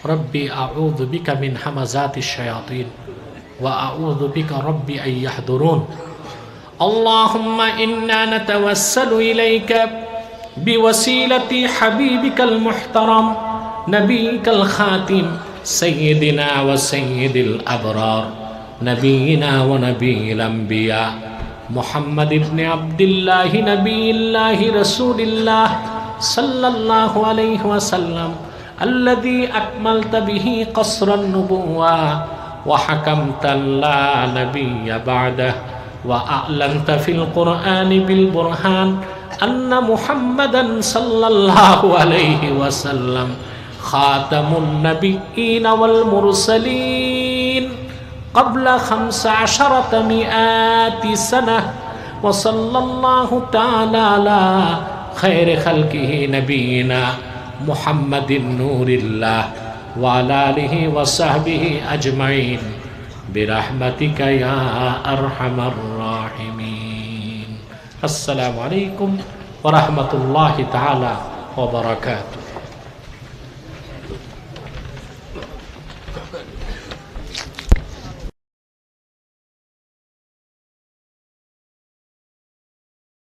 ربي أعوذ بك من همزات الشياطين وأعوذ بك ربي أن يحضرون اللهم إنا نتوسل إليك بوسيلة حبيبك المحترم نبيك الخاتم سيدنا وسيد الأبرار نبينا ونبي الأنبياء محمد بن عبد الله نبي الله رسول الله صلى الله عليه وسلم الذي أكملت به قصر النبوة وحكمت لا نبي بعده وأعلنت في القرآن بالبرهان أن محمدا صلى الله عليه وسلم خاتم النبيين والمرسلين قبل 1500 سنة وصلى الله تعالى على خير خلقه نبينا محمد نور الله وعلى آله وصحبه أجمعين برحمتك يا أرحم الراحمين السلام عليكم ورحمة الله تعالى وبركاته